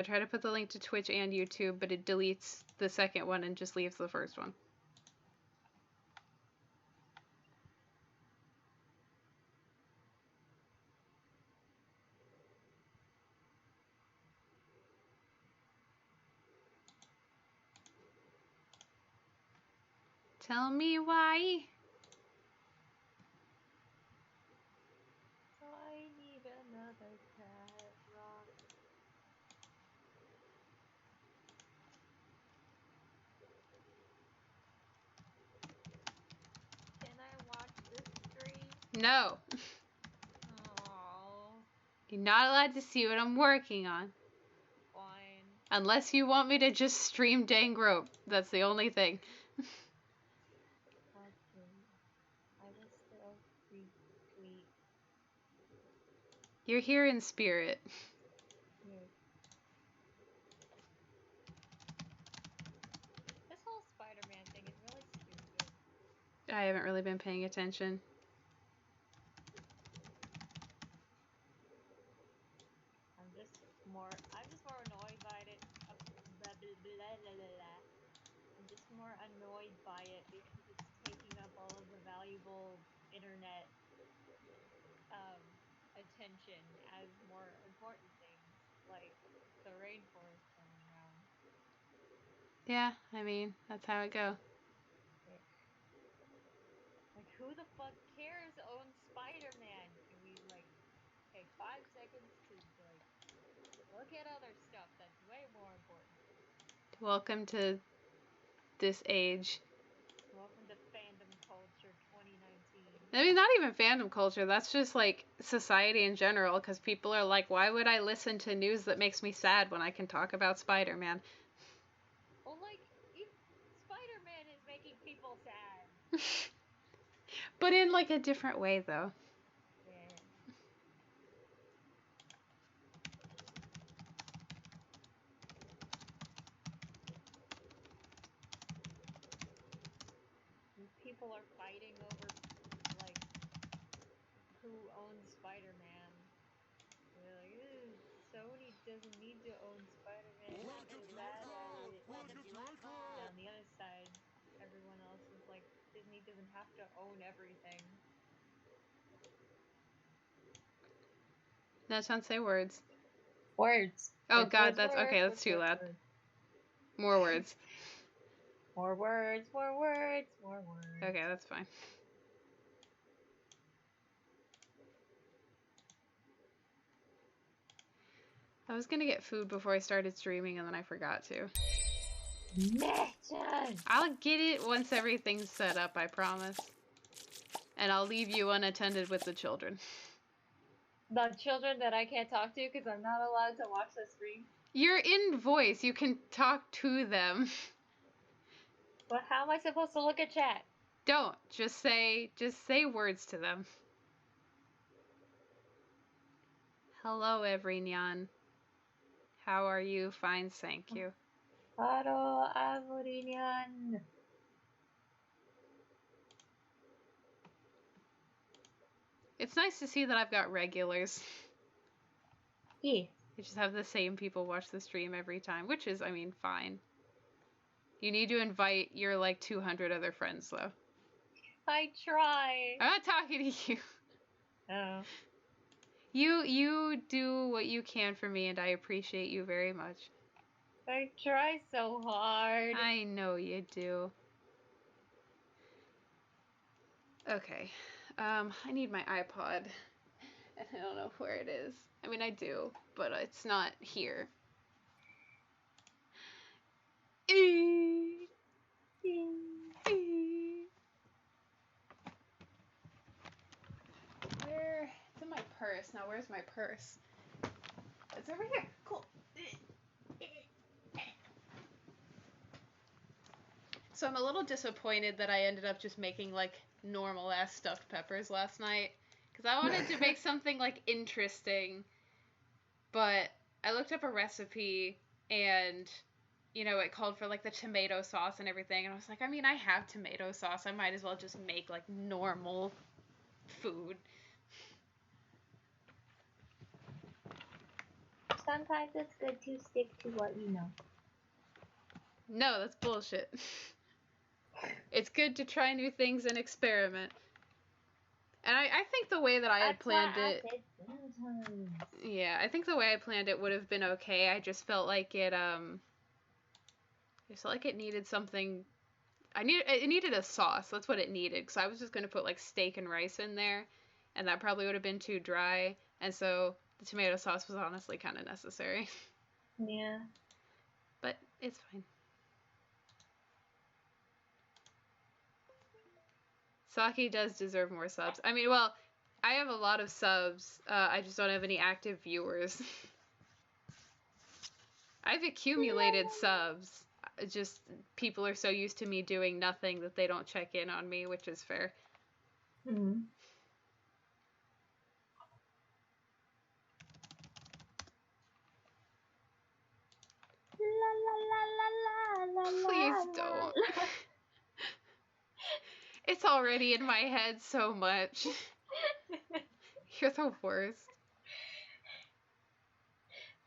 I try to put the link to Twitch and YouTube, but it deletes the second one and just leaves the first one. Tell me why. I need another cat rock. Can I watch this stream? No. Oh, You're not allowed to see what I'm working on. fine. Unless you want me to just stream Dangrope. That's the only thing. Okay. I will still retweet. You're here in spirit. Here. This whole Spider-Man thing is really stupid. I haven't really been paying attention. I'm just more annoyed by it. Blah, blah, blah, blah, blah. I'm just more annoyed by it because it's taking up all of the valuable internet attention as more important things, like the rainforest burning down. Yeah, I mean, that's how it go. Like, who the fuck cares owns Spider-Man? Can we, like, take 5 seconds to, like, look at other stuff that's way more important? Welcome to this age. Welcome to fandom culture 2019. I mean, not even fandom culture. That's just like society in general. Because people are like, why would I listen to news that makes me sad when I can talk about Spider-Man? Well, like, Spider-Man is making people sad. But in like a different way, though. Yeah. People are fighting over, like, who owns Spider-Man. They're like, Sony doesn't need to own Spider-Man. They're bad at it. And on the other side, everyone else is like, Disney doesn't have to own everything. No, don't say words. Words. Oh God, that's okay. That's too loud. More words. More words, more words, more words. Okay, that's fine. I was gonna get food before I started streaming and then I forgot to. I'll get it once everything's set up, I promise. And I'll leave you unattended with the children. The children that I can't talk to because I'm not allowed to watch the stream? You're in voice. You can talk to them. But how am I supposed to look at chat? Don't. Just say words to them. Hello, Everynyan. How are you? Fine, thank you. Hello, Everynyan. It's nice to see that I've got regulars. Yeah. You just have the same people watch the stream every time, which is, I mean, fine. You need to invite your, like, 200 other friends, though. I try. I'm not talking to you. Oh. You do what you can for me, and I appreciate you very much. I try so hard. I know you do. Okay. I need my iPod. And I don't know where it is. I mean, I do, but it's not here. Where? It's in my purse. Now, where's my purse? It's over here. Cool. So I'm a little disappointed that I ended up just making, like, normal-ass stuffed peppers last night. Because I wanted to make something, like, interesting. But I looked up a recipe, and, you know, it called for, like, the tomato sauce and everything. And I was like, I mean, I have tomato sauce. I might as well just make, like, normal food. sometimes it's good to stick to what you know. No, that's bullshit. It's good to try new things and experiment. And I think the way that I had planned it... I said sometimes. Yeah, I think the way I planned it would have been okay. I just felt like it, I just felt like it needed something... It needed a sauce. That's what it needed. Because I was just going to put, like, steak and rice in there. And that probably would have been too dry. And so the tomato sauce was honestly kind of necessary. Yeah. But it's fine. Saki does deserve more subs. I mean, well, I have a lot of subs. I just don't have any active viewers. I've accumulated subs. Just people are so used to me doing nothing that they don't check in on me, which is fair. Mm-hmm. Please don't. It's already in my head so much. You're the worst.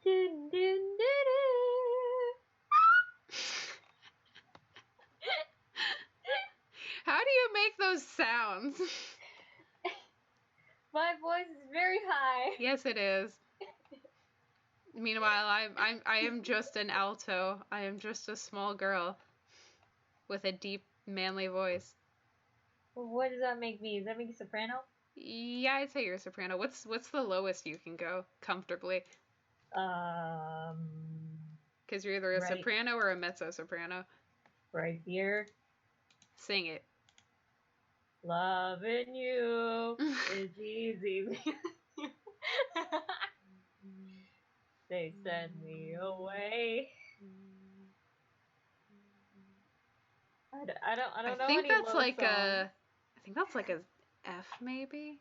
Dun, dun, dun, How do you make those sounds? My voice is very high. Yes, it is. Meanwhile, I am just an alto. I am just a small girl with a deep, manly voice. Well, what does that make me? Does that make me soprano? Yeah, I'd say you're a soprano. What's the lowest you can go comfortably? Because you're either a soprano or a mezzo soprano. Right here. Sing it. Loving you is easy. They send me away. I don't know any that's low like songs. I think that's like a F maybe.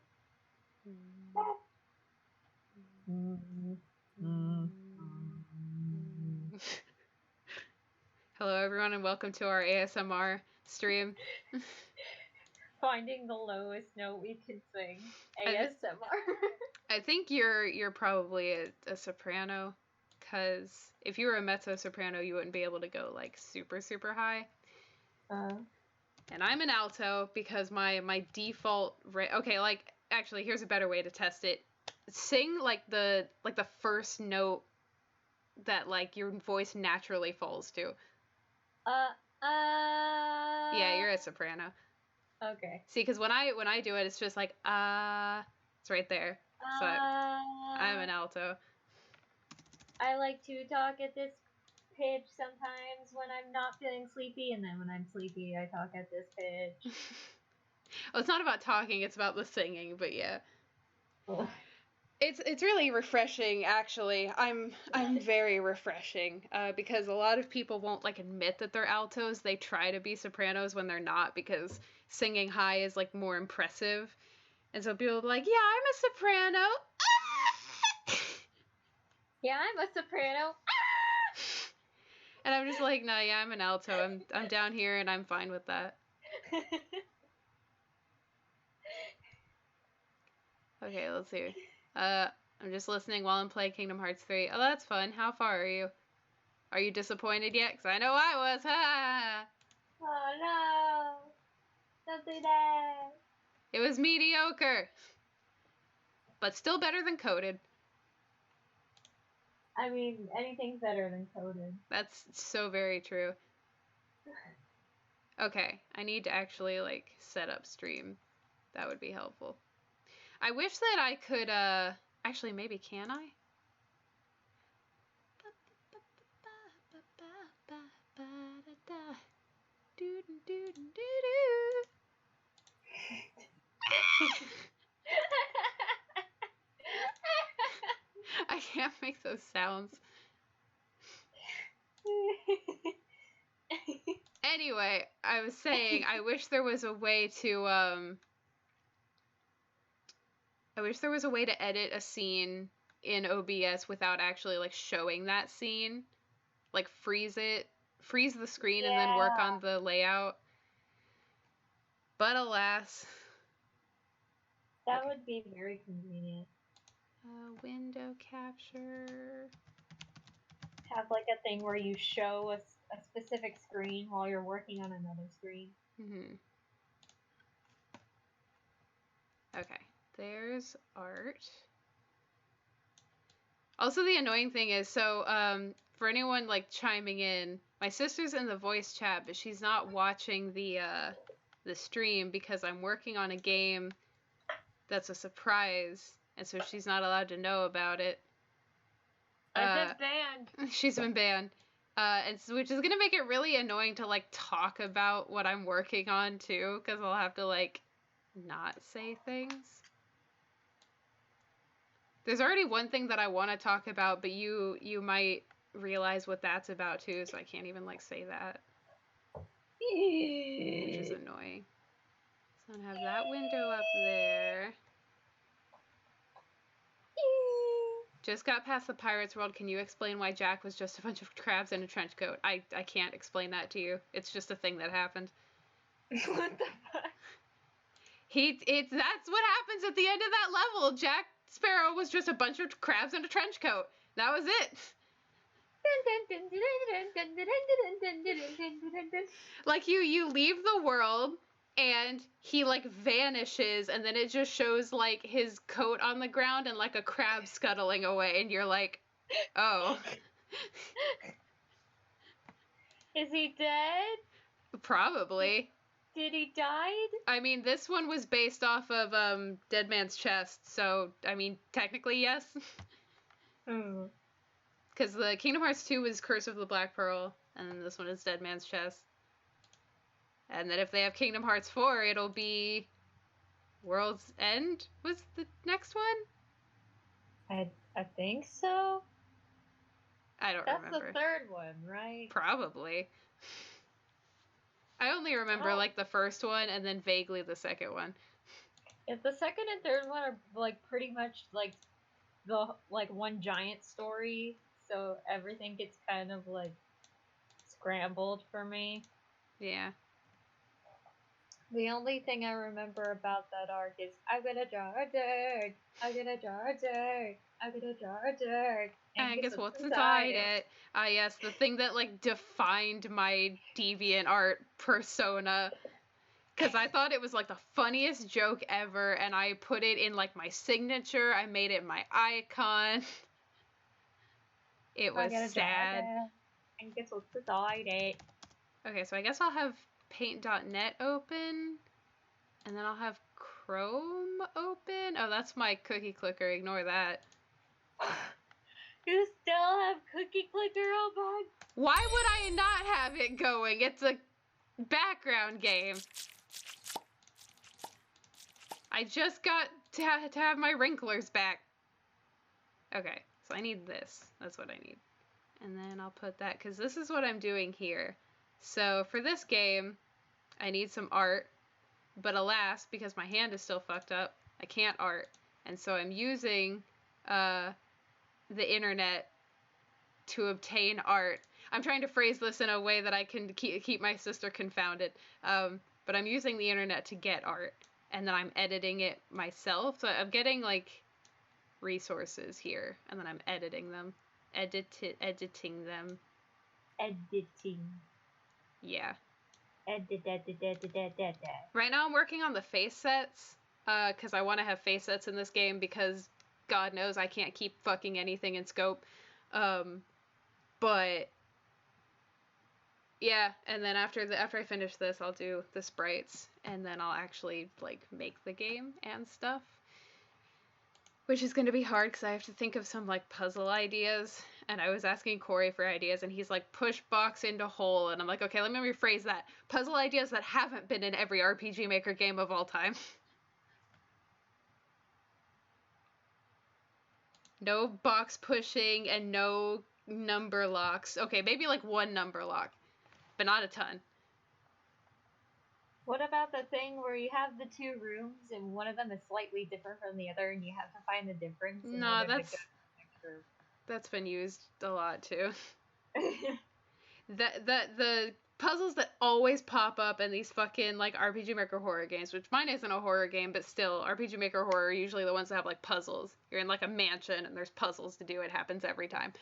Hello everyone and welcome to our ASMR stream. Finding the lowest note we can sing. ASMR. I think you're probably a soprano, because if you were a mezzo soprano, you wouldn't be able to go like super super high. And I'm an alto because my default okay, like actually here's a better way to test it. Sing like the first note that like your voice naturally falls to. Yeah, you're a soprano. Okay. See, because when I do it, it's just like it's right there. So I'm an alto. I like to talk at this pitch sometimes when I'm not feeling sleepy, and then when I'm sleepy, I talk at this pitch. Well, it's not about talking; it's about the singing. But yeah, Ugh. It's really refreshing. Actually, I'm very refreshing because a lot of people won't like admit that they're altos. They try to be sopranos when they're not because singing high is like more impressive. And so people will be like, yeah, I'm a soprano. Yeah, I'm a soprano. And I'm just like, no, yeah, I'm an alto. I'm down here and I'm fine with that. Okay, let's see. I'm just listening while I'm playing Kingdom Hearts 3. Oh, that's fun. How far are you? Are you disappointed yet? Because I know I was. Ha! Oh no! Don't do that! It was mediocre. But still better than Coded. I mean, anything's better than Coded. That's so very true. Okay, I need to actually, like, set up stream. That would be helpful. I wish that I could, actually, maybe can I? I can't make those sounds. Anyway, I was saying, I wish there was a way to, I wish there was a way to edit a scene in OBS without actually, like, showing that scene. Like, freeze the screen and then work on the layout. But alas. That would be very convenient. Window capture. have like a thing where you show a specific screen while you're working on another screen. Mm-hmm. Okay, there's art. Also, the annoying thing is, so for anyone like chiming in, my sister's in the voice chat, but she's not watching the stream because I'm working on a game that's a surprise, and so she's not allowed to know about it. I've been banned. She's been banned. And so, which is gonna make it really annoying to like talk about what I'm working on too, because I'll have to like not say things. There's already one thing that I want to talk about, but you might realize what that's about too, so I can't even like say that. Which is annoying. So I have that window up there. Just got past the Pirates World. Can you explain why Jack was just a bunch of crabs in a trench coat? I can't explain that to you. It's just a thing that happened. What the fuck? That's what happens at the end of that level. Jack Sparrow was just a bunch of crabs in a trench coat. That was it. Like you leave the world and he like vanishes, and then it just shows like his coat on the ground and like a crab scuttling away, and you're like, oh. Is he dead? Probably. Did he die? I mean, this one was based off of Dead Man's Chest, so I mean, technically yes. Because the Kingdom Hearts 2 was Curse of the Black Pearl, and then this one is Dead Man's Chest. And then if they have Kingdom Hearts 4, it'll be World's End was the next one? I think so. I don't remember. That's the third one, right? Probably. I only remember like the first one and then vaguely the second one. If the second and third one are like pretty much like the like one giant story, so everything gets kind of like scrambled for me. Yeah. The only thing I remember about that arc is I'm gonna draw a dirt, I'm gonna draw a dirt, I'm gonna draw a dirt. And guess what's inside it? Ah, yes, the thing that like defined my DeviantArt persona. Because I thought it was like the funniest joke ever, and I put it in like my signature. I made it my icon. It was sad. And guess what's inside it? Okay, so I guess I'll have paint.net open, and then I'll have Chrome open. Oh, that's my cookie clicker. Ignore that. You still have cookie clicker open? Why would I not have it going? It's a background game. I just got to have my wrinklers back. Okay, so I need this. That's what I need. And then I'll put that, because this is what I'm doing here. So for this game, I need some art, but alas, because my hand is still fucked up, I can't art. And so I'm using the internet to obtain art. I'm trying to phrase this in a way that I can keep my sister confounded. But I'm using the internet to get art, and then I'm editing it myself. So I'm getting like resources here, and then I'm editing them. Editing them. Editing. Yeah. Edit. Right now I'm working on the face sets, because I want to have face sets in this game, because God knows I can't keep fucking anything in scope. But yeah, and then after I finish this, I'll do the sprites, and then I'll actually like make the game and stuff, which is going to be hard because I have to think of some like puzzle ideas. And I was asking Corey for ideas, and he's like, push box into hole, and I'm like, okay, let me rephrase that. Puzzle ideas that haven't been in every RPG Maker game of all time. No box pushing and no number locks. Okay, maybe like one number lock, but not a ton. What about the thing where you have the two rooms and one of them is slightly different from the other, and you have to find the difference? No, that's been used a lot too. The puzzles that always pop up in these fucking like RPG Maker horror games, which mine isn't a horror game, but still RPG Maker horror are usually the ones that have like puzzles. You're in like a mansion and there's puzzles to do. It happens every time.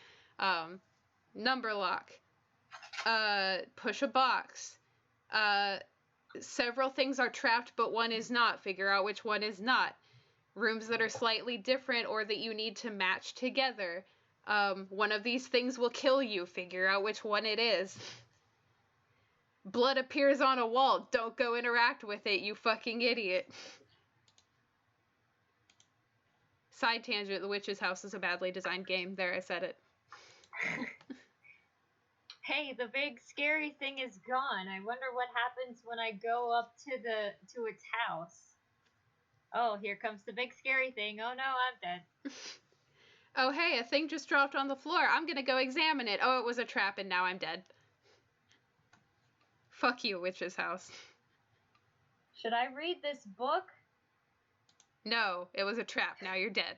number lock, push a box, several things are trapped but one is not, figure out which one is not, rooms that are slightly different or that you need to match together, one of these things will kill you, figure out which one it is. Blood appears on a wall, don't go interact with it, you fucking idiot. Side tangent, The Witch's House is a badly designed game. There, I said it. Hey, the big scary thing is gone. I wonder what happens when I go up to its house. Oh, here comes the big scary thing. Oh no, I'm dead. Oh hey, a thing just dropped on the floor. I'm gonna go examine it. Oh, it was a trap and now I'm dead. Fuck you, Witch's House. Should I read this book? No, it was a trap. Now you're dead.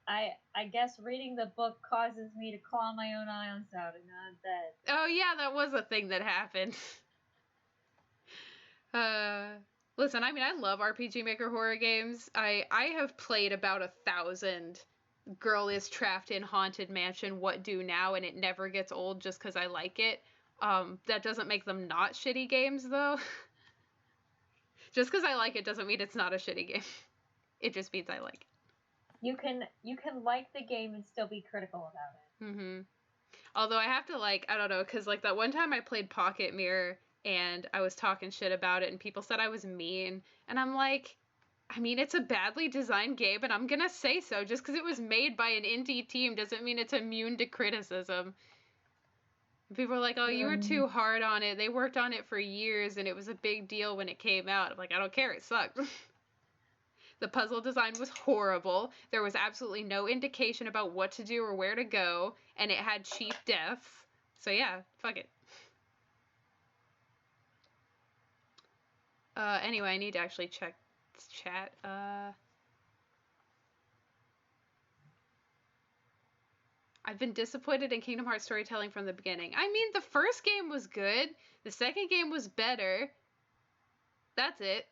I guess reading the book causes me to claw my own eyes out and I'm dead. Oh yeah, that was a thing that happened. Listen, I mean, I love RPG Maker horror games. I have played about 1,000 girl is trapped in haunted mansion, what do now, and it never gets old just because I like it. That doesn't make them not shitty games, though. Just because I like it doesn't mean it's not a shitty game. It just means I like it. You can like the game and still be critical about it. Mm-hmm. Although I have to, like, I don't know, because, like, that one time I played Pocket Mirror, and I was talking shit about it, and people said I was mean, and I'm like, I mean, it's a badly designed game, and I'm gonna say so. Just because it was made by an indie team doesn't mean it's immune to criticism. People are like, oh, you were too hard on it. They worked on it for years, and it was a big deal when it came out. I'm like, I don't care. It sucked. The puzzle design was horrible. There was absolutely no indication about what to do or where to go, and it had cheap deaths. So yeah, fuck it. Anyway, I need to actually check chat. I've been disappointed in Kingdom Hearts storytelling from the beginning. I mean, the first game was good. The second game was better. That's it.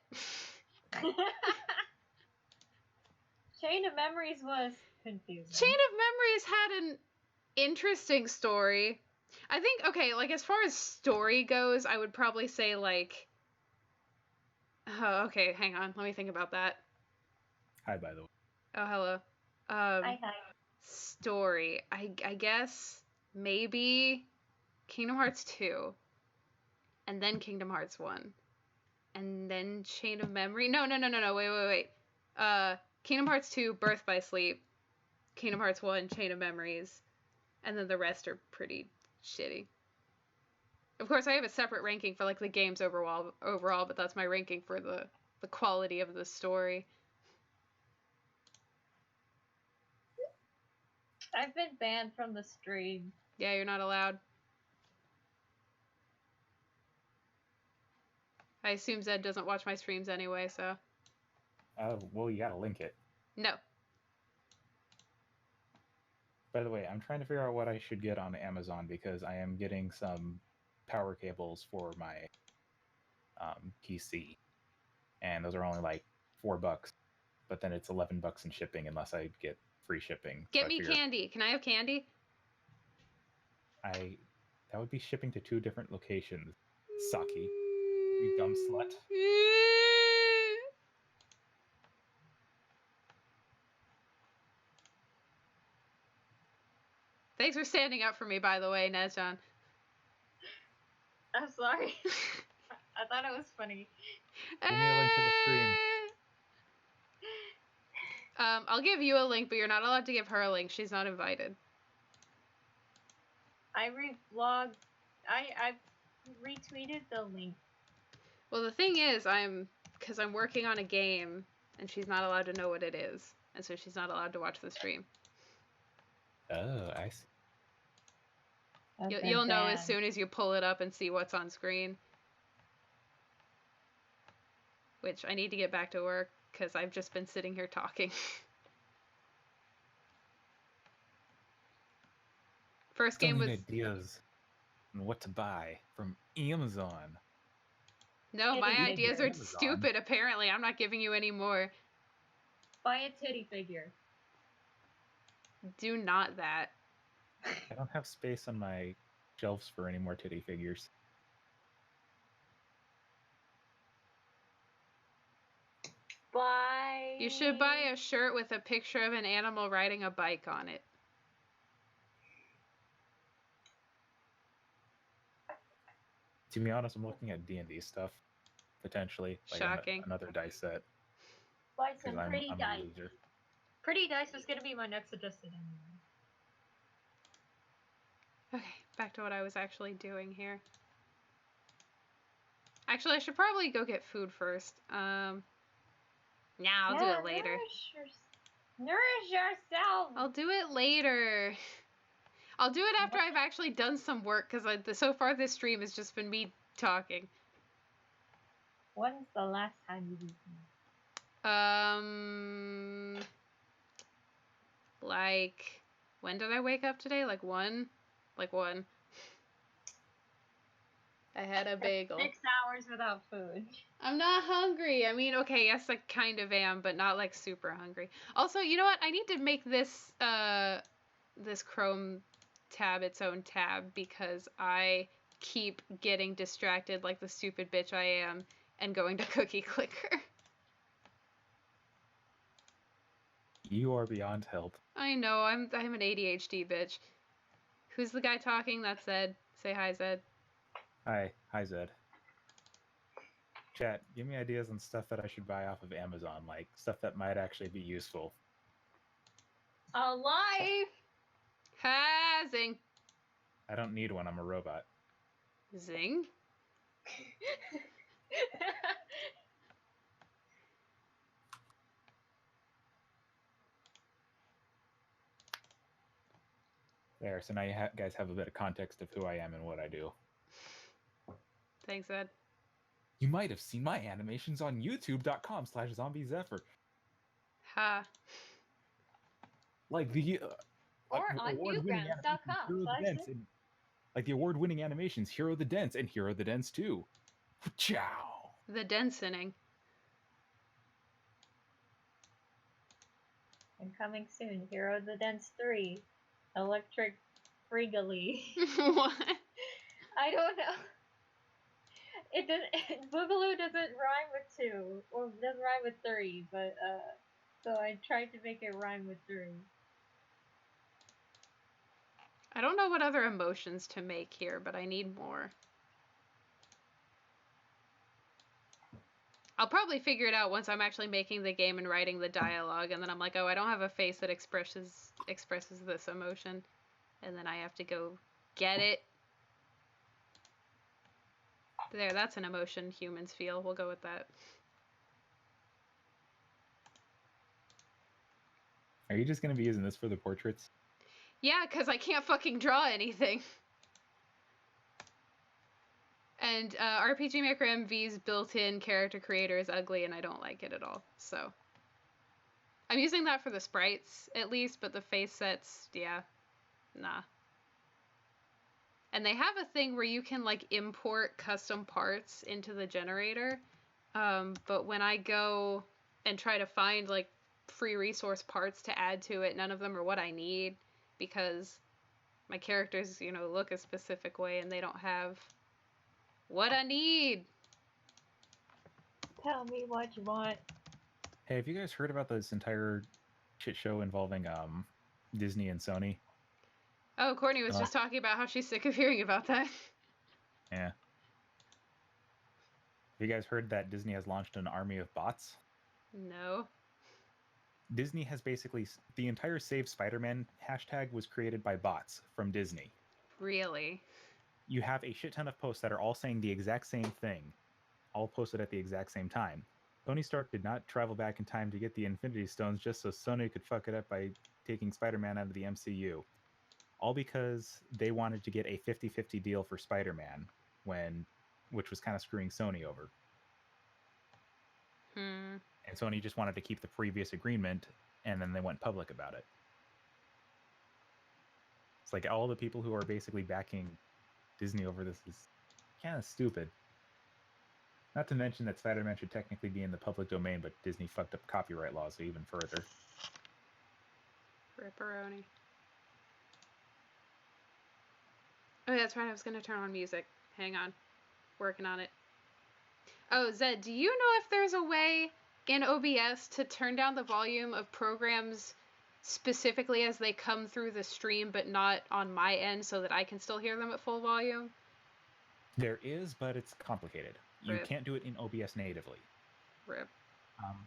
Chain of Memories was confusing. Chain of Memories had an interesting story. I think, okay, like, as far as story goes, I would probably say, like... Oh, okay, hang on. Let me think about that. Hi, by the way. Oh, hello. Hi. Story. I guess maybe Kingdom Hearts 2. And then Kingdom Hearts 1. And then Chain of Memory. No, wait. Kingdom Hearts 2, Birth by Sleep. Kingdom Hearts 1, Chain of Memories. And then the rest are pretty shitty. Of course, I have a separate ranking for, like, the games overall, but that's my ranking for the quality of the story. I've been banned from the stream. Yeah, you're not allowed. I assume Zed doesn't watch my streams anyway, so... Oh, well, you gotta link it. No. By the way, I'm trying to figure out what I should get on Amazon because I am getting some power cables for my PC. And those are only like $4. But then it's $11 in shipping unless I get free shipping. Get me candy. Can I have candy? That would be shipping to 2 different locations. Saki, you dumb slut. Thanks for standing up for me, by the way, Nezjan. I'm sorry. I thought it was funny. Give me a link to the stream. I'll give you a link, but you're not allowed to give her a link. She's not invited. I revlogged. I retweeted the link. Well, the thing is, because I'm working on a game, and she's not allowed to know what it is, and so she's not allowed to watch the stream. Oh, I see. You'll know as soon as you pull it up and see what's on screen. Which I need to get back to work because I've just been sitting here talking. First game was ideas on what to buy from Amazon. No, my Titty ideas figure. are stupid. Apparently, I'm not giving you any more. Buy a titty figure. Do not that. I don't have space on my shelves for any more titty figures. Bye. You should buy a shirt with a picture of an animal riding a bike on it. To be honest, I'm looking at D&D stuff, potentially. Like Shocking. another dice set. Buy Because some I'm pretty a dice. loser. Pretty dice was gonna be my next suggestion anyway. Okay, back to what I was actually doing here. Actually, I should probably go get food first. I'll do it later. Nourish yourself. I'll do it later. I'll do it after I've actually done some work, because so far this stream has just been me talking. When's the last time you've eaten? Like, when did I wake up today? Like 1? Like 1. I had a bagel. 6 hours without food. I'm not hungry. I mean, okay, yes, I kind of am, but not like super hungry. Also, you know what? I need to make this this Chrome tab its own tab, because I keep getting distracted like the stupid bitch I am and going to Cookie Clicker. You are beyond help. I know, I'm an ADHD bitch. Who's the guy talking? That's Zed. Say hi, Zed. Hi, Zed. Chat, give me ideas on stuff that I should buy off of Amazon, like stuff that might actually be useful. Alive! Ha, zing. I don't need one, I'm a robot. Zing? There, so now you guys have a bit of context of who I am and what I do. Thanks, Ed. You might have seen my animations on youtube.com/zombiezephyr. Ha. Like the Or on newgrounds.com/. Like the award-winning animations Hero the Dents and Hero the Dents 2. Ciao. The densening. And coming soon, Hero the Dents 3. Electric Freegally. What? I don't know. It doesn't. Boogaloo doesn't rhyme with 2, or doesn't rhyme with 3, but so I tried to make it rhyme with 3. I don't know what other emotions to make here, but I need more. I'll probably figure it out once I'm actually making the game and writing the dialogue, and then I'm like, oh, I don't have a face that expresses this emotion, and then I have to go get it. There, that's an emotion humans feel. We'll go with that. Are you just going to be using this for the portraits? Yeah, because I can't fucking draw anything. And RPG Maker MV's built-in character creator is ugly, and I don't like it at all. So I'm using that for the sprites, at least, but the face sets, yeah, nah. And they have a thing where you can, like, import custom parts into the generator. But when I go and try to find, like, free resource parts to add to it, none of them are what I need, because my characters, you know, look a specific way and they don't have what I need. Tell me what you want. Hey, have you guys heard about this entire shit show involving Disney and Sony? Oh, Courtney was just talking about how she's sick of hearing about that. Yeah. Have you guys heard that Disney has launched an army of bots? No. Disney has basically... The entire Save Spider-Man hashtag was created by bots from Disney. Really? You have a shit ton of posts that are all saying the exact same thing, all posted at the exact same time. Tony Stark did not travel back in time to get the Infinity Stones just so Sony could fuck it up by taking Spider-Man out of the MCU. All because they wanted to get a 50-50 deal for Spider-Man, which was kind of screwing Sony over. And Sony just wanted to keep the previous agreement, and then they went public about it. It's like all the people who are basically backing Disney over this is kind of stupid. Not to mention that Spider-Man should technically be in the public domain, but Disney fucked up copyright laws even further. Ripperoni. Oh, that's right. I was going to turn on music. Hang on. Working on it. Oh, Zed, do you know if there's a way in OBS to turn down the volume of programs specifically as they come through the stream, but not on my end so that I can still hear them at full volume? There is, but it's complicated. You Rip. can't do it in OBS natively. Rip.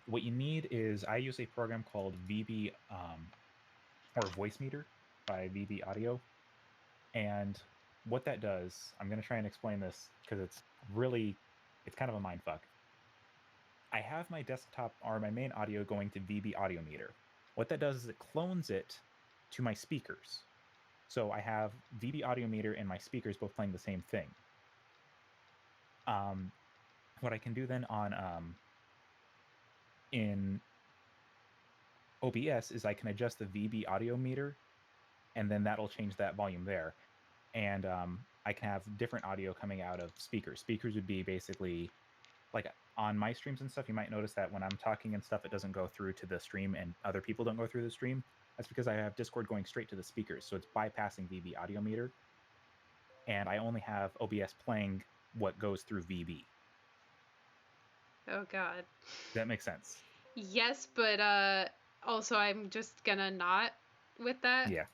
What you need is, I use a program called VB, or Voicemeeter by VB Audio. And what that does, I'm going to try and explain this because it's kind of a mindfuck. I have my desktop or my main audio going to VB Audio Meter. What that does is it clones it to my speakers. So I have VB Audio Meter and my speakers both playing the same thing. What I can do then in OBS is I can adjust the VB Audio Meter, and then that'll change that volume there. And I can have different audio coming out of speakers. Speakers would be basically, like on my streams and stuff, you might notice that when I'm talking and stuff, it doesn't go through to the stream and other people don't go through the stream. That's because I have Discord going straight to the speakers. So it's bypassing VB Audio Meter. And I only have OBS playing what goes through VB. Oh, God. That makes sense. Yes, but also I'm just gonna not with that. Yeah.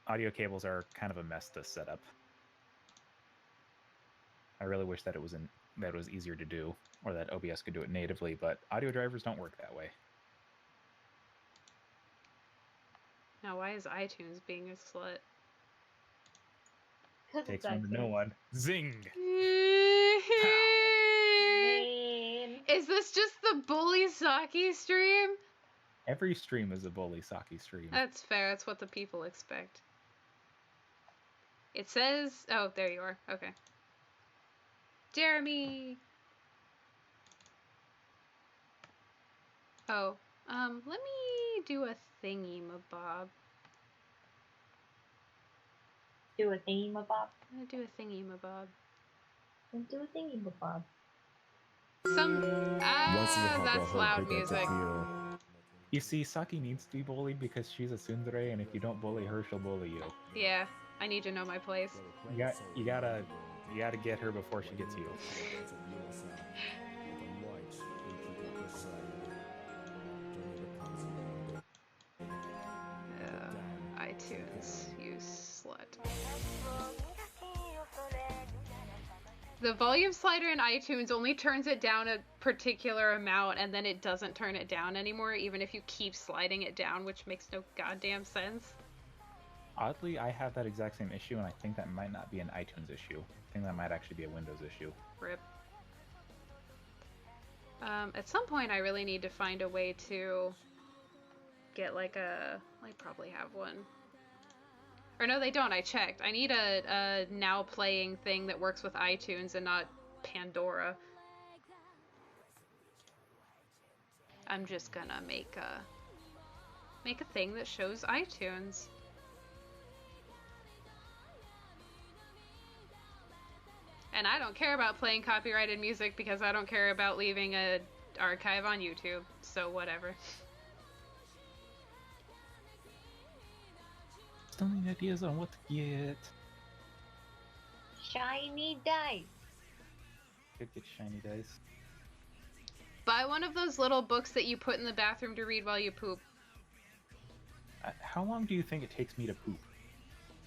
Audio cables are kind of a mess to set up. I really wish that it was easier to do, or that OBS could do it natively, but audio drivers don't work that way. Now, why is iTunes being a slut? Takes one to know one. Zing! Is this just the Bully Saki stream? Every stream is a Bully Saki stream. That's fair. That's what the people expect. It says... Oh, there you are. Okay. Jeremy! Oh. Let me do a thingy-mabob. Do a thingy-mabob? I'm gonna do a thingy-mabob. Do a thingy-mabob. That's loud music. You see, Saki needs to be bullied because she's a tsundere, and if you don't bully her, she'll bully you. Yeah, I need to know my place. You gotta get her before she gets you. iTunes, you slut. The volume slider in iTunes only turns it down a particular amount, and then it doesn't turn it down anymore, even if you keep sliding it down, which makes no goddamn sense. Oddly, I have that exact same issue, and I think that might not be an iTunes issue. I think that might actually be a Windows issue. Rip. At some point, I really need to find a way to get like a... I probably have one. Or no, they don't. I checked. I need a now playing thing that works with iTunes and not Pandora. I'm just gonna make a thing that shows iTunes. And I don't care about playing copyrighted music because I don't care about leaving an archive on YouTube. So whatever. Still need ideas on what to get. Shiny dice. Could get shiny dice. Buy one of those little books that you put in the bathroom to read while you poop. How long do you think it takes me to poop?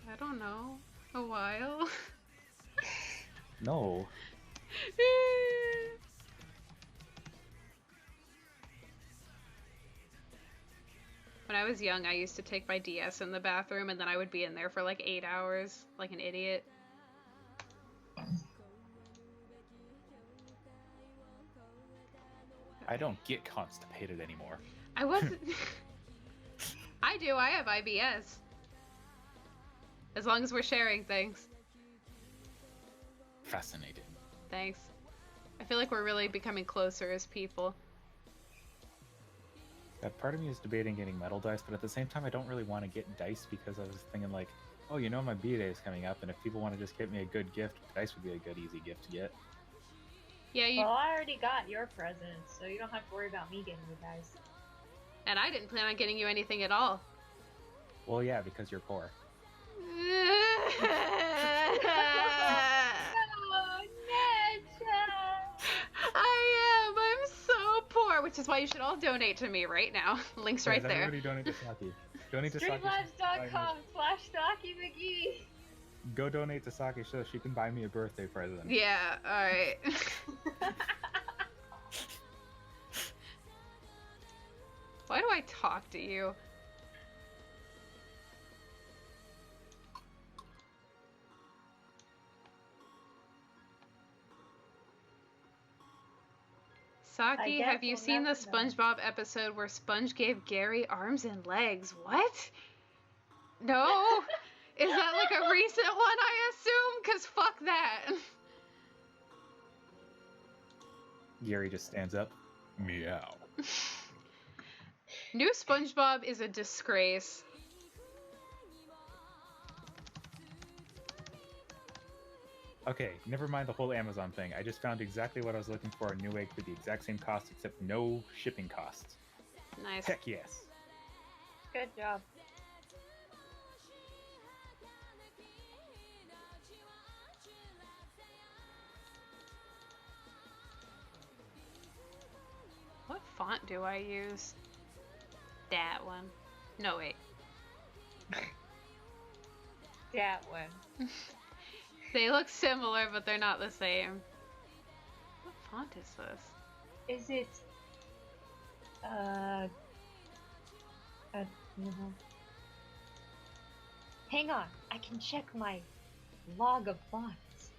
I don't know. A while. No. When I was young, I used to take my DS in the bathroom, and then I would be in there for like 8 hours, like an idiot. I don't get constipated anymore. I wasn't... I do, I have IBS. As long as we're sharing things. Fascinating. Thanks. I feel like we're really becoming closer as people. That part of me is debating getting metal dice, but at the same time, I don't really want to get dice because I was thinking like, oh, you know, my B-Day is coming up, and if people want to just get me a good gift, dice would be a good, easy gift to get. Yeah, you... Well, I already got your presents, so you don't have to worry about me getting you guys. And I didn't plan on getting you anything at all. Well, yeah, because you're poor. why you should all donate to me right now. Link's Guys, right there. everybody donate to Saki. Donate to Saki. Streamlabs.com/SakiMcGee. Go donate to Saki so she can buy me a birthday present. Yeah, alright. Why do I talk to you? Saki, guess have you we'll seen the never know. SpongeBob episode where Sponge gave Gary arms and legs? What? No? Is that like a recent one, I assume? Because fuck that. Gary just stands up. Meow. New SpongeBob is a disgrace. Okay, never mind the whole Amazon thing. I just found exactly what I was looking for in Newegg for the exact same cost, except no shipping costs. Nice. Heck yes. Good job. What font do I use? That one. No, wait. That one. They look similar, but they're not the same. What font is this? Is it? Hang on, I can check my log of fonts.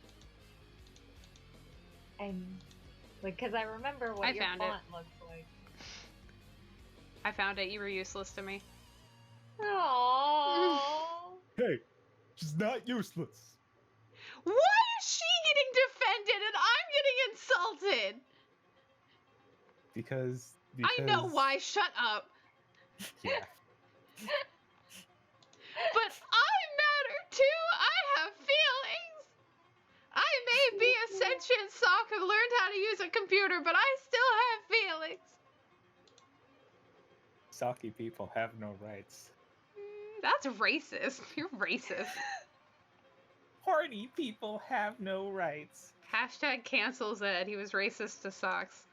And because I remember what I your found it. font looks like. I found it. You were useless to me. Aww. Hey, she's not useless. Why is she getting defended and I'm getting insulted? Because I know why. Shut up. Yeah. But I matter too. I have feelings. I may be a sentient sock who learned how to use a computer, but I still have feelings. Saki people have no rights. That's racist. You're racist. Horny people have no rights. Hashtag cancel Zed. He was racist to socks.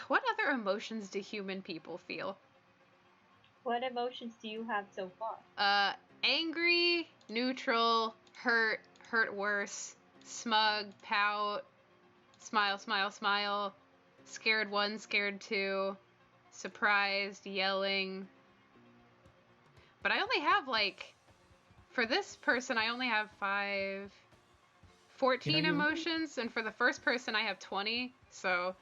What other emotions do human people feel? What emotions do you have so far? Angry, neutral, hurt, hurt worse, smug, pout, smile, smile, smile, scared 1, scared 2, surprised, yelling. But I only have for this person, I only have 14 you- emotions, and for the first person, I have 20, so.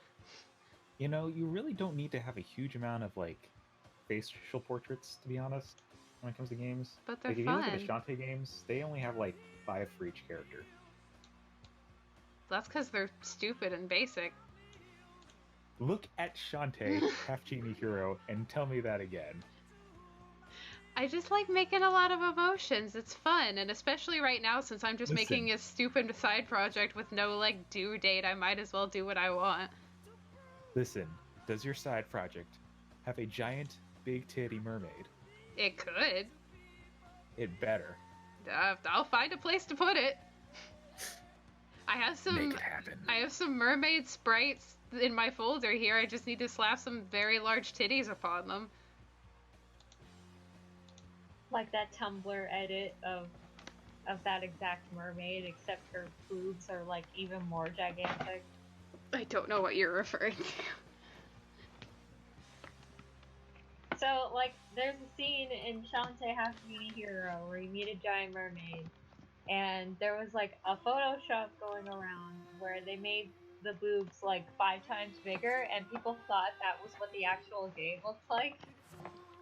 You know, you really don't need to have a huge amount of facial portraits, to be honest, when it comes to games. But they're if you fun. look at the Shantae games, they only have 5 for each character. That's because they're stupid and basic. Look at Shantae, half genie hero, and tell me that again. I just like making a lot of emotions. It's fun, and especially right now, since I'm just Listen. making a stupid side project with no due date, I might as well do what I want. Listen, does your side project have a giant, big titty mermaid? It could. It better. I'll find a place to put it. I have some. Make it happen. I have some mermaid sprites in my folder here. I just need to slap some very large titties upon them. Like that Tumblr edit of that exact mermaid, except her boobs are even more gigantic. I don't know what you're referring to. So, there's a scene in Shantae Half Genie Hero where you meet a giant mermaid, and there was a Photoshop going around where they made the boobs 5 times bigger, and people thought that was what the actual game looked like.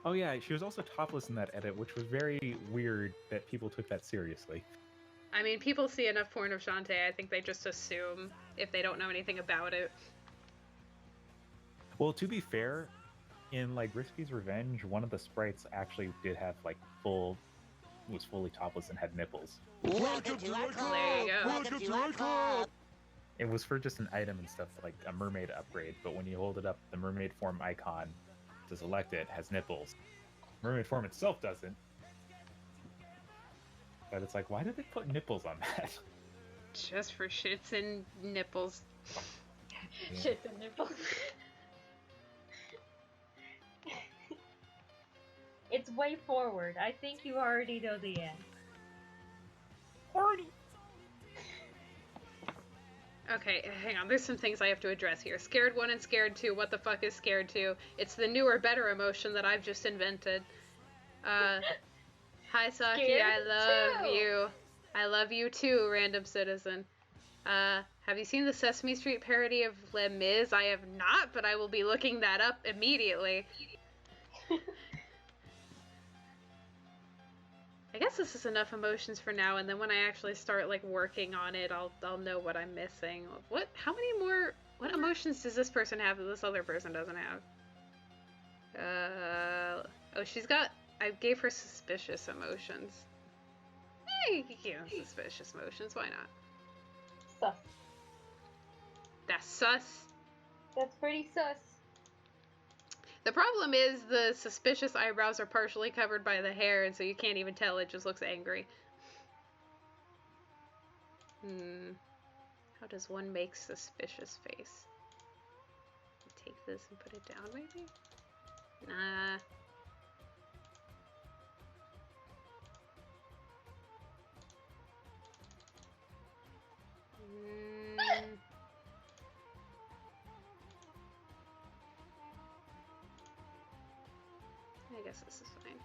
Oh yeah, she was also topless in that edit, which was very weird that people took that seriously. I mean, people see enough porn of Shantae, I think they just assume if they don't know anything about it. Well, to be fair, in Risky's Revenge, one of the sprites actually did have was fully topless and had nipples. Welcome to our club. There you go. Welcome to our club. It was for just an item and stuff, like a mermaid upgrade, but when you hold it up, the mermaid form icon to select it has nipples. Mermaid form itself doesn't. But it's why did they put nipples on that? Just for shits and nipples. Yeah. Shit, the nipples. It's way forward. I think you already know the end. Okay, hang on. There's some things I have to address here. Scared 1 and Scared 2. What the fuck is Scared 2? It's the newer, better emotion that I've just invented. Hi, Saki. Scared I love 2. you. I love you too, random citizen. Have you seen the Sesame Street parody of Les Mis? I have not, but I will be looking that up immediately. I guess this is enough emotions for now, and then when I actually start like working on it, I'll know what I'm missing. How many more, what emotions does this person have that this other person doesn't have? Oh, I gave her suspicious emotions. You can give them suspicious emotions, why not? Sus. That's sus. That's pretty sus. The problem is the suspicious eyebrows are partially covered by the hair, and so you can't even tell, it just looks angry. How does one make suspicious face? Take this and put it down, maybe? Nah. I guess this is fine.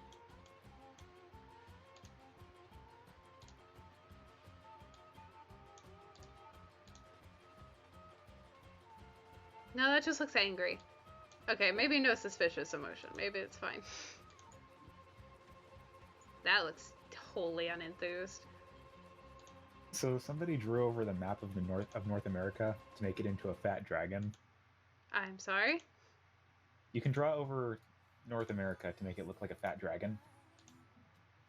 No, that just looks angry. Okay, maybe no suspicious emotion. Maybe it's fine. That looks totally unenthused. So somebody drew over the map of North America to make it into a fat dragon. I'm sorry? You can draw over North America to make it look like a fat dragon.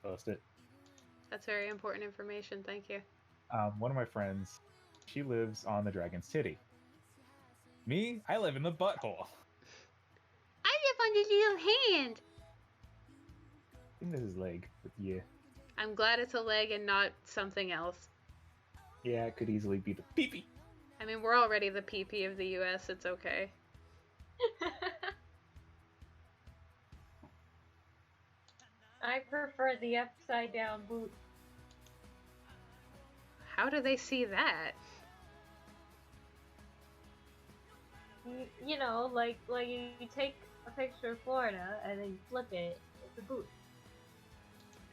Post it. That's very important information, thank you. One of my friends, she lives on the dragon's titty. Me, I live in the butthole. I live on the little hand! I think this is leg, but yeah. I'm glad it's a leg and not something else. Yeah, it could easily be the pee-pee. I mean, we're already the PP of the US, it's okay. I prefer the upside down boot. How do they see that? You know, like you take a picture of Florida and then you flip it. It's a boot.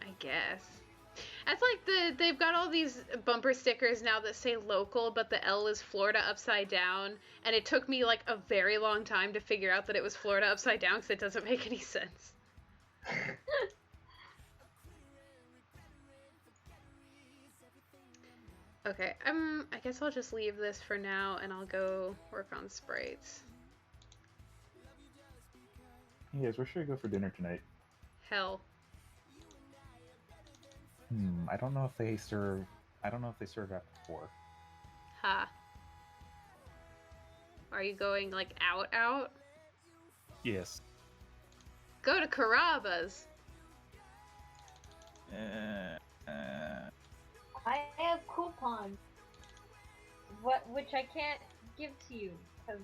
I guess. That's like they've got all these bumper stickers now that say local, but the L is Florida upside down, and it took me like a very long time to figure out that it was Florida upside down because it doesn't make any sense. Okay, I guess I'll just leave this for now and I'll go work on sprites. Yes, where should I go for dinner tonight? Hell. I don't know if they serve after 4. Ha. Are you going like out? Yes. Go to Carrabba's. I have coupons, which I can't give to you because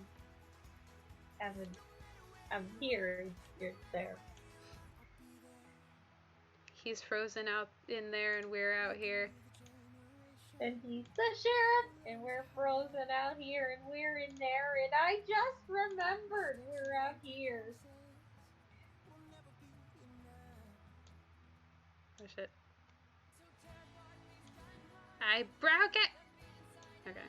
I'm here, you're there. He's frozen out in there and we're out here. And he's the sheriff, and we're frozen out here, and we're in there, and I just remembered we're out here. Oh shit. I broke it! Okay.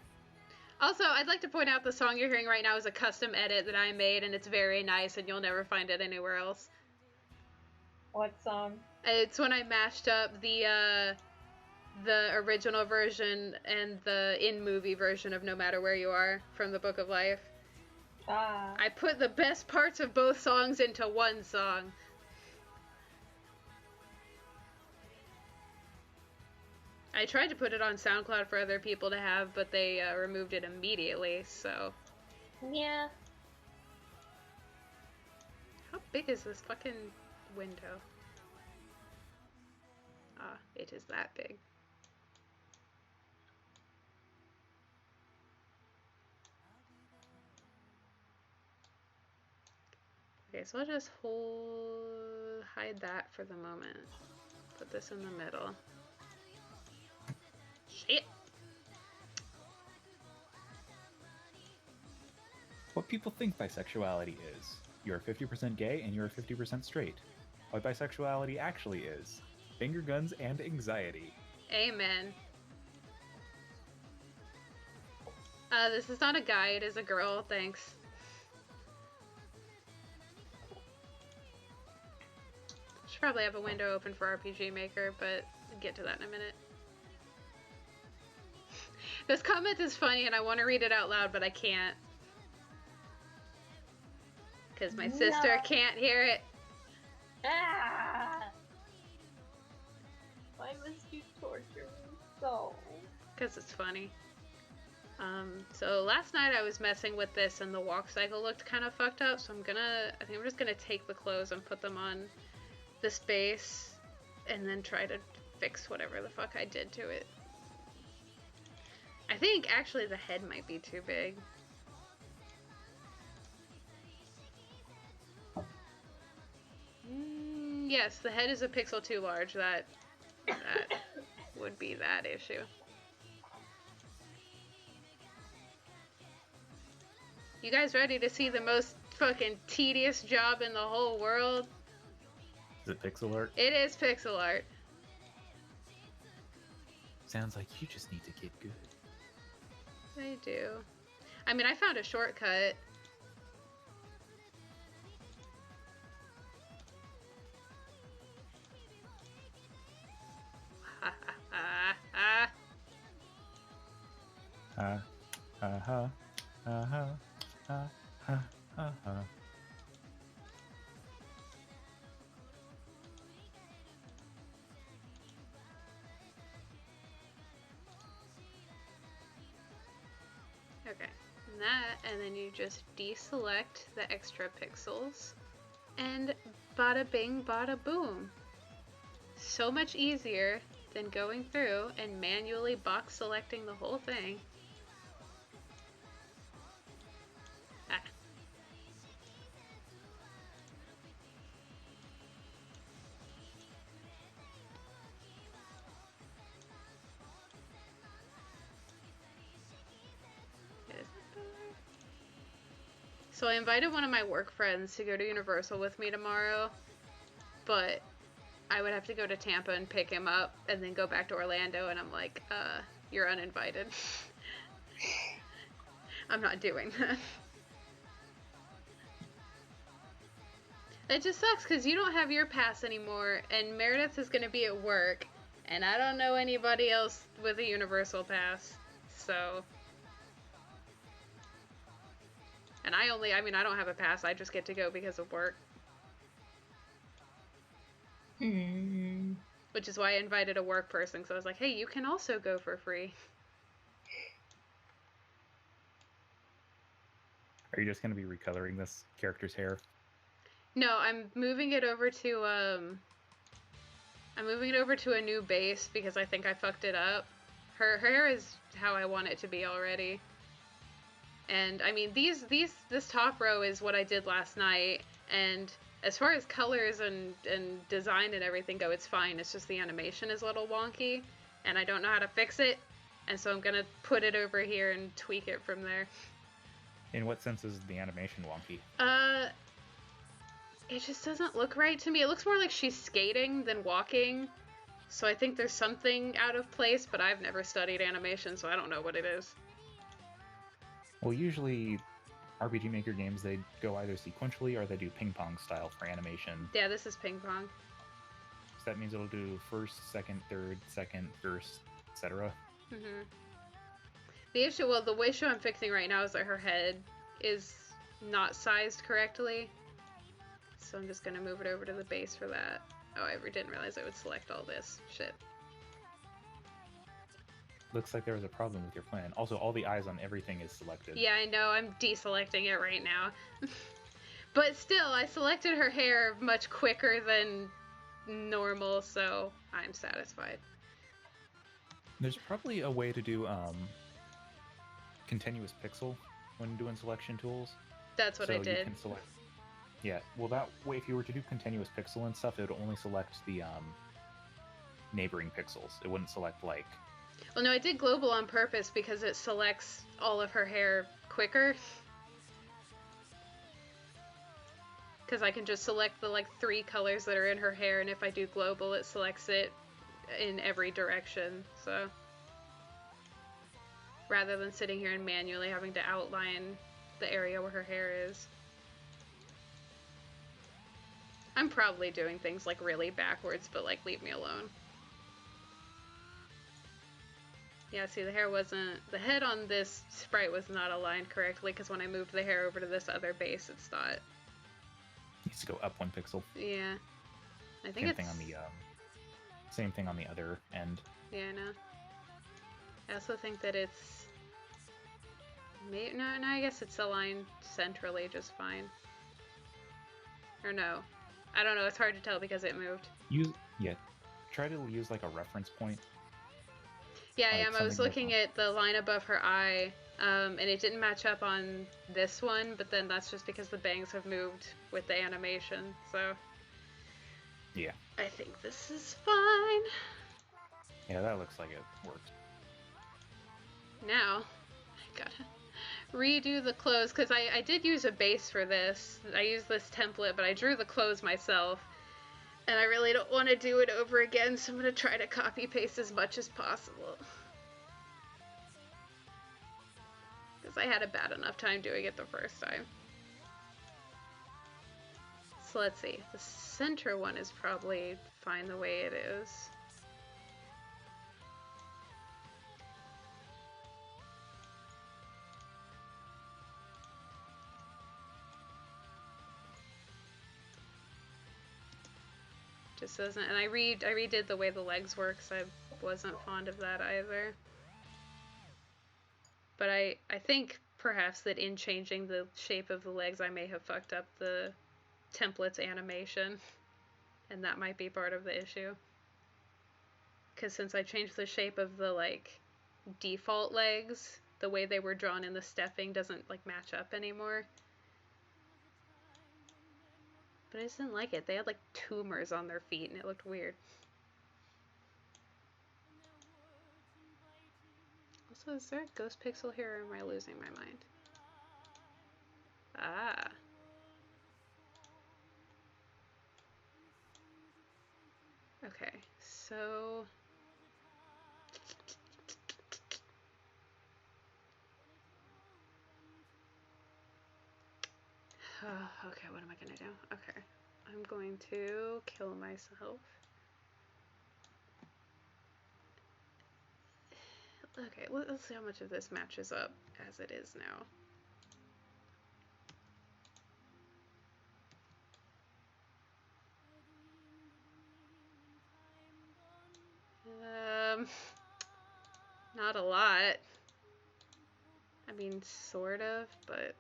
Also, I'd like to point out the song you're hearing right now is a custom edit that I made, and it's very nice, and you'll never find it anywhere else. What song? It's when I mashed up the original version and the in-movie version of No Matter Where You Are from the Book of Life. Ah. I put the best parts of both songs into one song. I tried to put it on SoundCloud for other people to have, but they removed it immediately, so... Yeah. How big is this fucking window? Ah, it is that big. Okay, so I'll just hide that for the moment. Put this in the middle. Shit! What people think bisexuality is. You're 50% gay and you're 50% straight. What bisexuality actually is. Finger guns and anxiety. Amen. This is not a guy, it is a girl, thanks. Should probably have a window open for RPG Maker, but I'll get to that in a minute. This comment is funny and I want to read it out loud, but I can't. Because my sister can't hear it. Ah! Why must you torture me so? Because it's funny. So last night I was messing with this and the walk cycle looked kind of fucked up, so I think I'm just gonna take the clothes and put them on this base and then try to fix whatever the fuck I did to it. I think actually the head might be too big. Yes, the head is a pixel too large. That would be that issue. You guys ready to see the most fucking tedious job in the whole world? Is it pixel art? It is pixel art. Sounds like you just need to get good. I do. I mean, I found a shortcut. Ha ha ha ha. Ha ha ha ha ha ha ha ha ha. Okay, and then you just deselect the extra pixels, and bada bing, bada boom. So much easier than going through and manually box selecting the whole thing. Ah. So I invited one of my work friends to go to Universal with me tomorrow, but I would have to go to Tampa and pick him up and then go back to Orlando, and I'm like, you're uninvited. I'm not doing that. It just sucks because you don't have your pass anymore, and Meredith is going to be at work, and I don't know anybody else with a Universal pass, so... And I don't have a pass, I just get to go because of work. Which is why I invited a work person, so I was like, hey, you can also go for free. Are you just going to be recoloring this character's hair? No, I'm moving it over to, a new base because I think I fucked it up. Her hair is how I want it to be already. And, I mean, this top row is what I did last night, and as far as colors and design and everything go, it's fine. It's just the animation is a little wonky, and I don't know how to fix it, and so I'm gonna put it over here and tweak it from there. In what sense is the animation wonky? It just doesn't look right to me. It looks more like she's skating than walking, so I think there's something out of place, but I've never studied animation, so I don't know what it is. Well, usually RPG Maker games, they go either sequentially or they do ping-pong style for animation. Yeah, this is ping pong. So that means it'll do first, second, third, second, first, etc. The issue I'm fixing right now is that her head is not sized correctly. So I'm just gonna move it over to the base for that. Oh, I didn't realize I would select all this. Shit. Looks like there was a problem with your plan. Also, all the eyes on everything is selected. Yeah, I know. I'm deselecting it right now. But still, I selected her hair much quicker than normal, so I'm satisfied. There's probably a way to do continuous pixel when doing selection tools. That's what I did. You can select. Yeah, well, that way, if you were to do continuous pixel and stuff, it would only select the neighboring pixels. It wouldn't select, like... Well, no, I did global on purpose because it selects all of her hair quicker. Because I can just select the, like, 3 colors that are in her hair, and if I do global, it selects it in every direction, so... Rather than sitting here and manually having to outline the area where her hair is. I'm probably doing things, like, really backwards, but, like, leave me alone. Yeah, see, the head on this sprite was not aligned correctly, because when I moved the hair over to this other base, it's not. Needs to go up 1 pixel. Yeah. I think Same thing on the, same thing on the other end. Yeah, I know. I also think that it's... No, I guess it's aligned centrally just fine. Or no. I don't know, it's hard to tell because it moved. Try to use, like, a reference point. Yeah, Like I was something looking at the line above her eye, and it didn't match up on this one, but then that's just because the bangs have moved with the animation, so... Yeah. I think this is fine. Yeah, that looks like it worked. Now, I gotta redo the clothes, because I did use a base for this. I used this template, but I drew the clothes myself. And I really don't want to do it over again, so I'm going to try to copy-paste as much as possible. Because I had a bad enough time doing it the first time. So let's see. The center one is probably fine the way it is. Just doesn't, and I redid the way the legs work, so I wasn't fond of that either. But I think perhaps that in changing the shape of the legs, I may have fucked up the template's animation, and that might be part of the issue. Because since I changed the shape of the, like, default legs, the way they were drawn in the stepping doesn't, like, match up anymore. But I just didn't like it. They had, like, tumors on their feet, and it looked weird. Also, is there a ghost pixel here, or am I losing my mind? Ah. Okay, so... okay, what am I gonna do? Okay, I'm going to kill myself. Okay, let's see how much of this matches up as it is now. Not a lot. I mean, sort of, but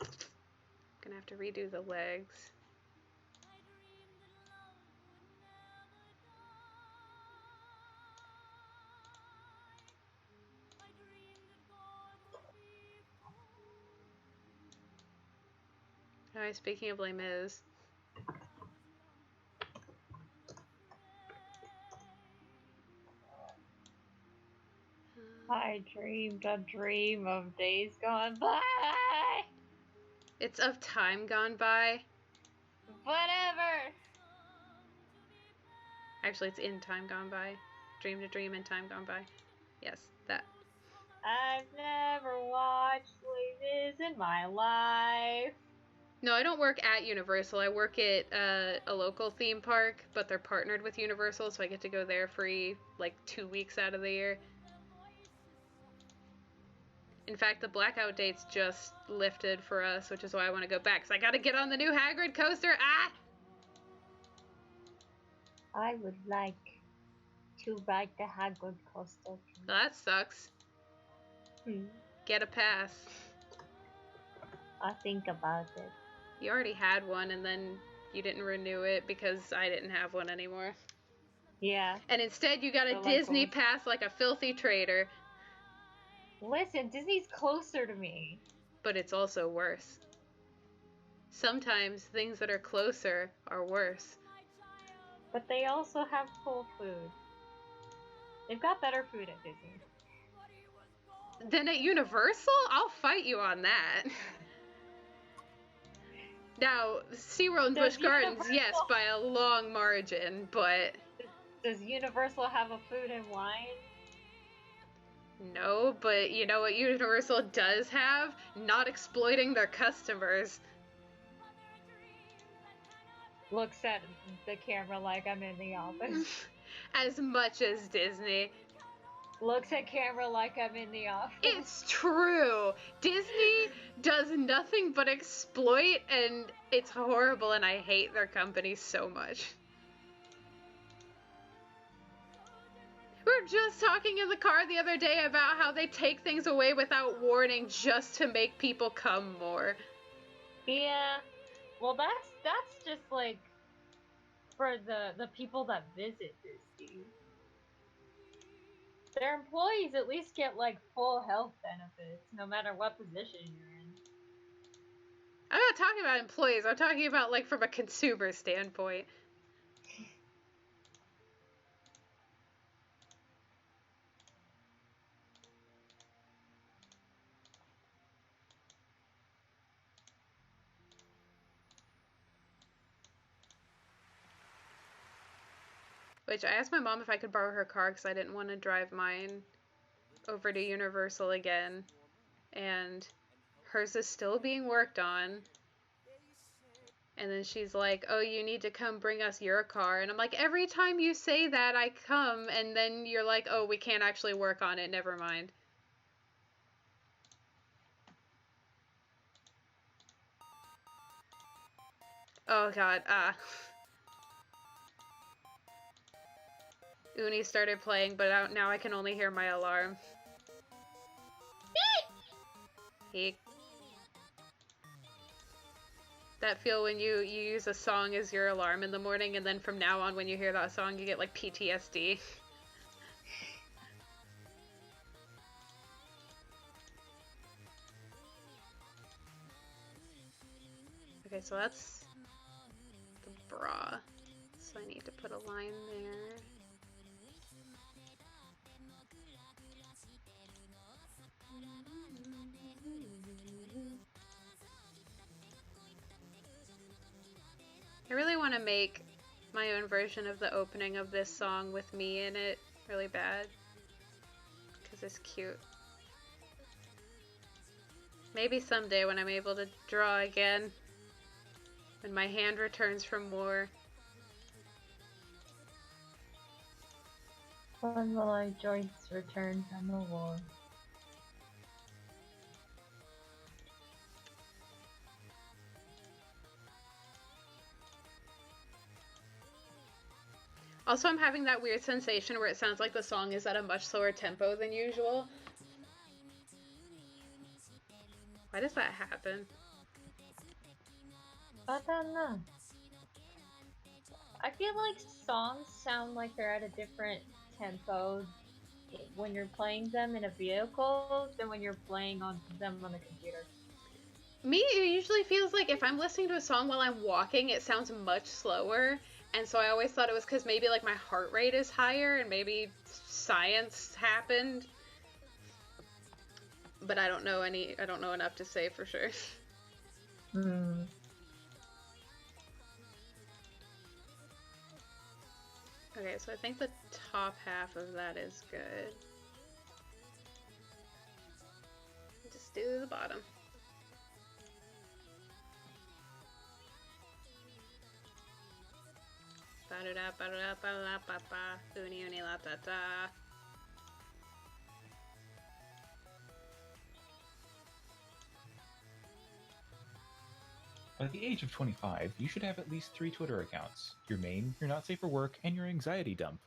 I'm gonna have to redo the legs. Alright, speaking of Les Mis. I dreamed a dream of days gone by. It's of time gone by. Whatever. Actually, it's in time gone by. Dreamed a dream in time gone by. Yes, that. I've never watched Les Mis in my life. No, I don't work at Universal. I work at a local theme park, but they're partnered with Universal, so I get to go there free, like, 2 weeks out of the year. In fact, the blackout dates just lifted for us, which is why I want to go back, because I gotta get on the new Hagrid coaster! Ah! I would like to ride the Hagrid coaster. Well, that sucks. Get a pass. I'll think about it. You already had one, and then you didn't renew it because I didn't have one anymore. Yeah. And instead you got a I like Disney those. pass like a filthy traitor. Listen, Disney's closer to me. But it's also worse. sometimes things that are closer are worse. But they also have cool food. They've got better food at Disney. Then at Universal, I'll fight you on that. Now, SeaWorld and Does Busch Gardens, yes, Universal- by a long margin, but Does Universal have a food and wine? no, but you know what Universal does have? Not exploiting their customers. Looks at the camera like I'm in the office. As much as Disney. Looks at camera like I'm in the office. It's true. Disney does nothing but exploit, and it's horrible, and I hate their company so much. We were just talking in the car the other day about how they take things away without warning just to make people come more. Yeah. Well, that's just like for the people that visit Disney. Their employees at least get like full health benefits, no matter what position you're in. I'm not talking about employees. I'm talking about like from a consumer standpoint. Which I asked my mom if I could borrow her car because I didn't want to drive mine over to Universal again. And hers is still being worked on. And then she's like, oh, you need to come bring us your car. And I'm like, every time you say that, I come. And then you're like, oh, we can't actually work on it. Never mind. Oh, God. Uni started playing, but now I can only hear my alarm. Eek. That feel when you use a song as your alarm in the morning, and then from now on when you hear that song you get like PTSD. Okay, so that's the bra. So I need to put a line there. I really want to make my own version of the opening of this song with me in it really bad. Because it's cute. Maybe someday when I'm able to draw again. When my hand returns from war. When will our joints return from the war? Also, I'm having that weird sensation where it sounds like the song is at a much slower tempo than usual. Why does that happen? I don't know. I feel like songs sound like they're at a different tempo when you're playing them in a vehicle than when you're playing them on the computer. Me, it usually feels like if I'm listening to a song while I'm walking, it sounds much slower. And so I always thought it was because maybe like my heart rate is higher and maybe science happened. But I don't know enough to say for sure. Okay, so I think the top half of that is good. Just do the bottom. Ba-da-da, ba-da-da, ba-da-da, ba-ba, uni, uni, la-da-da. By the age of 25, you should have at least 3 Twitter accounts. Your main, your not safe for work, and your anxiety dump.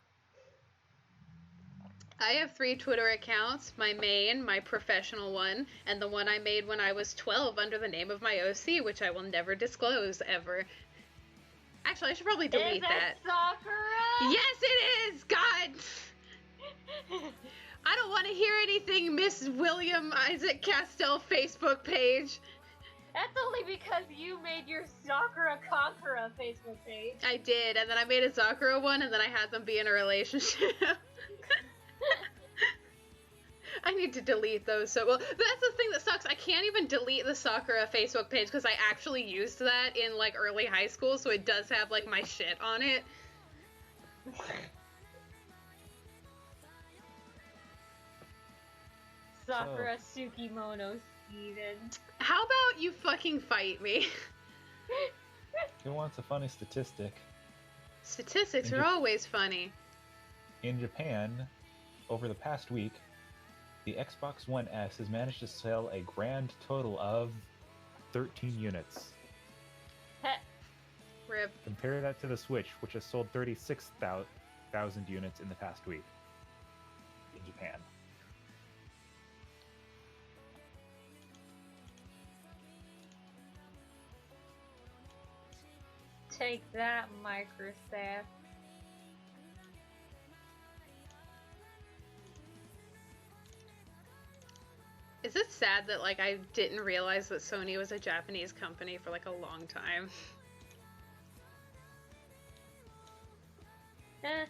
I have 3 Twitter accounts, my main, my professional one, and the one I made when I was 12 under the name of my OC, which I will never disclose, ever. Actually, I should probably delete that. Sakura? Yes, it is! God! I don't want to hear anything Miss William Isaac Castell Facebook page. That's only because you made your Sakura Conqueror Facebook page. I did, and then I made a Sakura one, and then I had them be in a relationship. I need to delete those. So, well, that's the thing that sucks. I can't even delete the Sakura Facebook page because I actually used that in, like, early high school, so it does have, like, my shit on it. Sakura Tsukimono Steven. How about you fucking fight me? Who wants a funny statistic? Statistics are always funny. In Japan, over the past week, the Xbox One S has managed to sell a grand total of 13 units. Rip. Compare that to the Switch, which has sold 36,000 units in the past week in Japan. Take that, Microsoft. Is it sad that, like, I didn't realize that Sony was a Japanese company for, like, a long time? I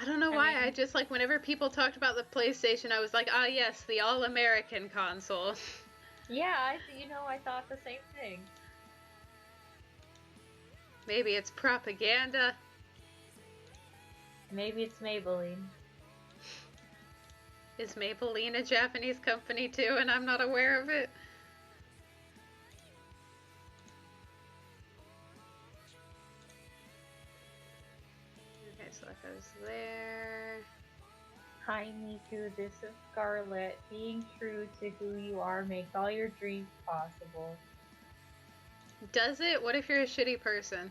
don't know why. I just, like, whenever people talked about the PlayStation, I was like, ah, yes, the all-American console. Yeah, I thought the same thing. Maybe it's propaganda. Maybe it's Maybelline. Is Maybelline a Japanese company too, and I'm not aware of it? Okay, so that goes there. Hi, Miku, this is Scarlet. Being true to who you are makes all your dreams possible. Does it? What if you're a shitty person?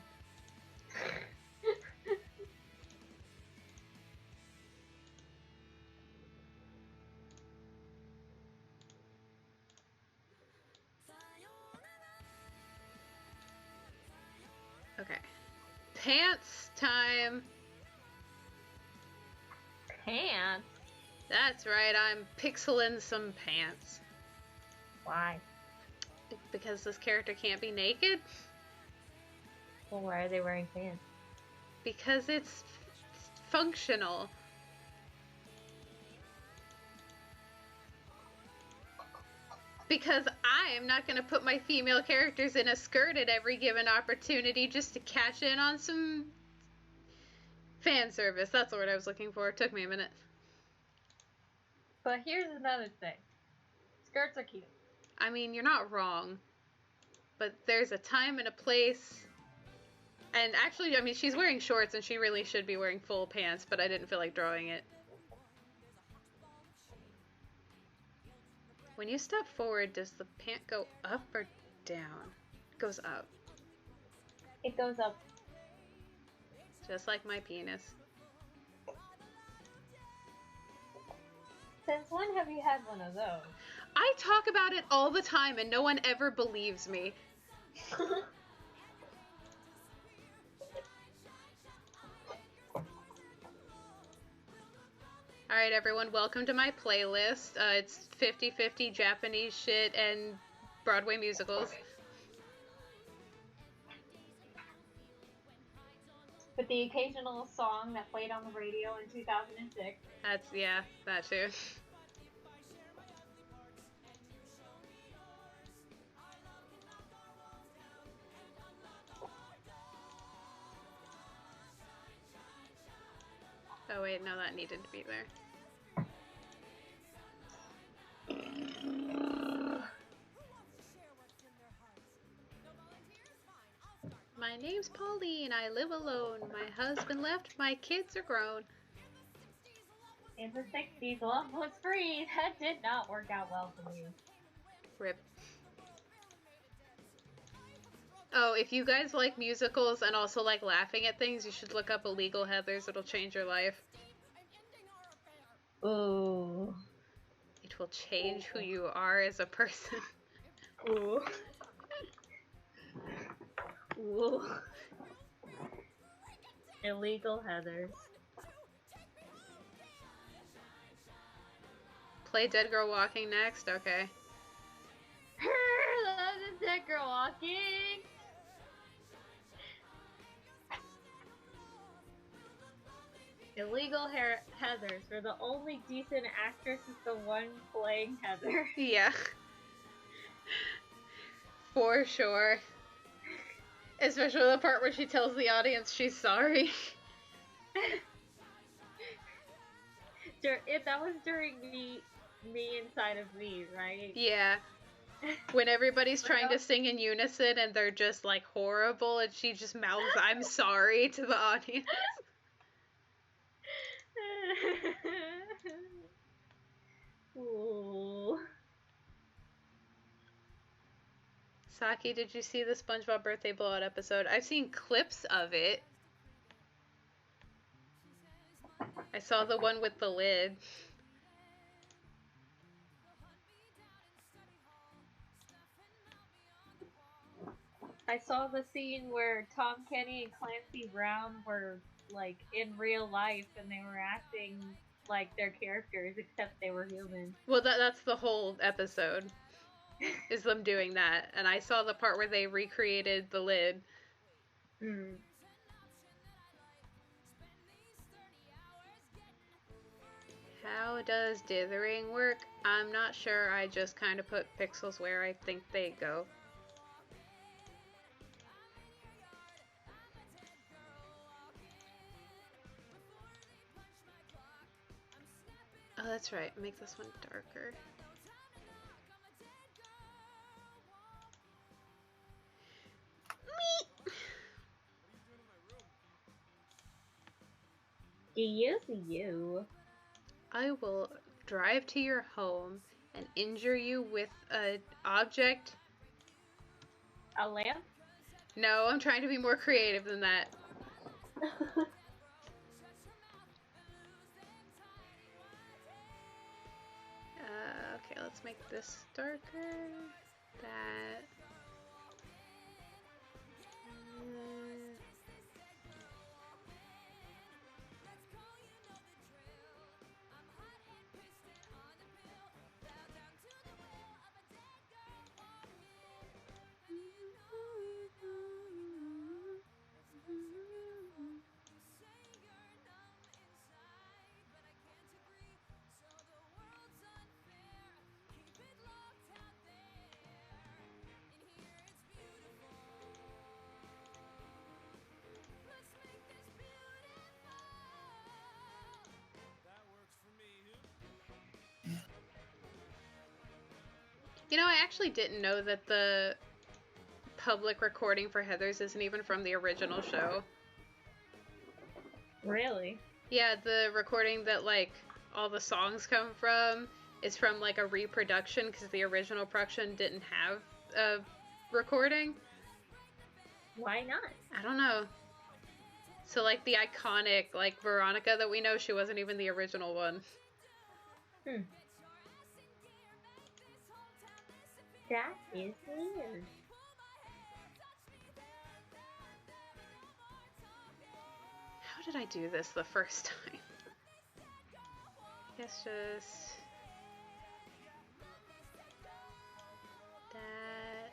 Okay. Pants time. Pants? That's right, I'm pixeling some pants. Why? Because this character can't be naked? Well, why are they wearing pants? Because it's functional. Because I am not going to put my female characters in a skirt at every given opportunity just to cash in on some fan service. That's the word I was looking for. It took me a minute. But here's another thing. Skirts are cute. I mean, you're not wrong. But there's a time and a place. And actually, I mean, she's wearing shorts and she really should be wearing full pants, but I didn't feel like drawing it. When you step forward, does the pant go up or down? It goes up. It goes up. Just like my penis. Since when have you had one of those? I talk about it all the time and no one ever believes me. Alright everyone, welcome to my playlist. It's 50-50 Japanese shit and Broadway musicals. With the occasional song that played on the radio in 2006. Yeah, that too. Oh wait, no, that needed to be there. My name's Pauline, I live alone. My husband left, my kids are grown. In the 60s, love was free. That did not work out well for me. Rip. Oh, if you guys like musicals and also like laughing at things, you should look up Illegal Heathers. It'll change your life. Ooh. It will change who you are as a person. Ooh. Ooh. Illegal Heathers. Play Dead Girl Walking next? Okay. that girl walking? Illegal Heathers, where the only decent actress is the one playing Heather. Yeah. For sure. Especially the part where she tells the audience she's sorry. That was during me inside of me, right? Yeah. When everybody's trying to sing in unison and they're just like horrible and she just mouths I'm sorry to the audience. Ooh. Saki, did you see the SpongeBob birthday blowout episode? I've seen clips of it. I saw the one with the lid. I saw the scene where Tom Kenny and Clancy Brown were like in real life and they were acting like their characters except they were human. Well, that's the whole episode. Is them doing that. And I saw the part where they recreated the lid. Mm. How does dithering work? I'm not sure. I just kind of put pixels where I think they go. Oh, that's right. Make this one darker. You. I will drive to your home and injure you with an object. A lamp? No, I'm trying to be more creative than that. Okay, let's make this darker. That. You know, I actually didn't know that the public recording for Heathers isn't even from the original show. Really? Yeah, the recording that, like, all the songs come from is from, like, a reproduction because the original production didn't have a recording. Why not? I don't know. So, like, the iconic, like, Veronica that we know, she wasn't even the original one. Hmm. That is weird. How did I do this the first time? I guess just... that...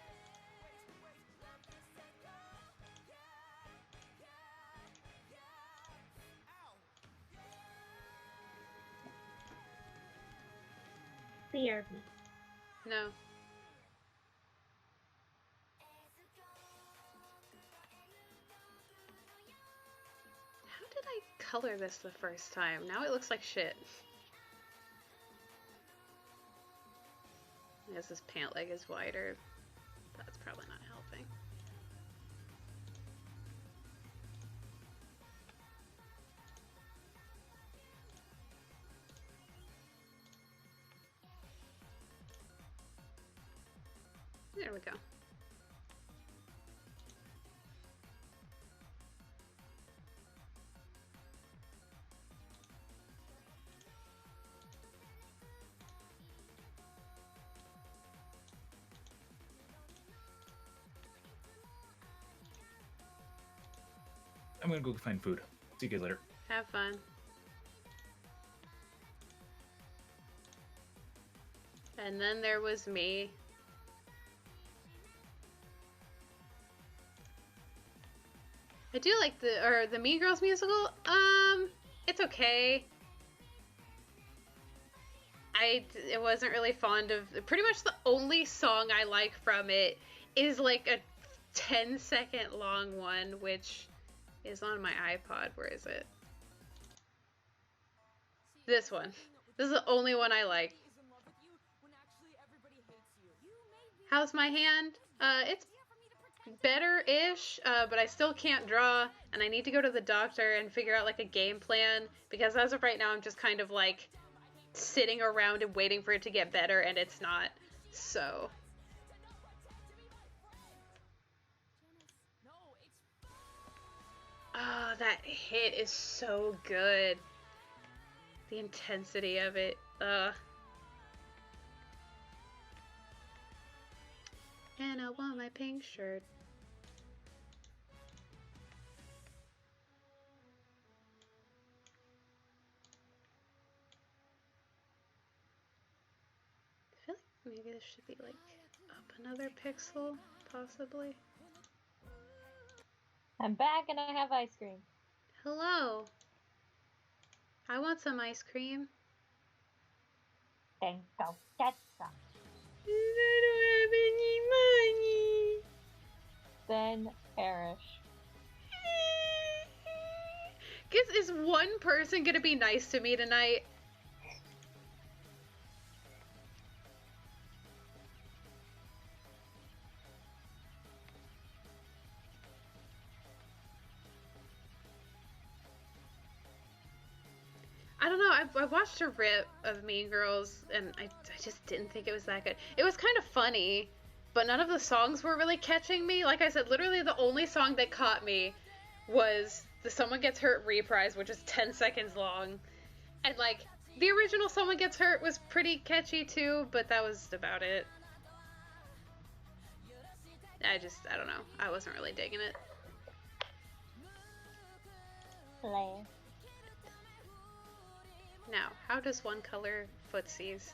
BRB. No. How did I color this the first time? Now it looks like shit. I guess this pant leg is wider. That's probably not helping. There we go. I'm gonna go find food. See you guys later. Have fun. And then there was me. I do like the Mean Girls musical. It's okay. It wasn't really fond of. Pretty much the only song I like from it is like a 10-second long one, which is on my iPod. Where is it? This one. This is the only one I like. How's my hand? It's better-ish, but I still can't draw, and I need to go to the doctor and figure out like a game plan, because as of right now I'm just kind of like sitting around and waiting for it to get better, and it's not. So oh, that hit is so good. The intensity of it. And I want my pink shirt. I feel like maybe this should be like up another pixel, possibly. I'm back and I have ice cream. Hello. I want some ice cream. Then go get some. I don't have any money. Then perish. Guess, is one person gonna be nice to me tonight? I don't know, I watched a rip of Mean Girls, and I just didn't think it was that good. It was kind of funny, but none of the songs were really catching me. Like I said, literally the only song that caught me was the Someone Gets Hurt reprise, which is 10 seconds long. And like, the original Someone Gets Hurt was pretty catchy too, but that was about it. I don't know. I wasn't really digging it. Play. Now, how does one color footsies?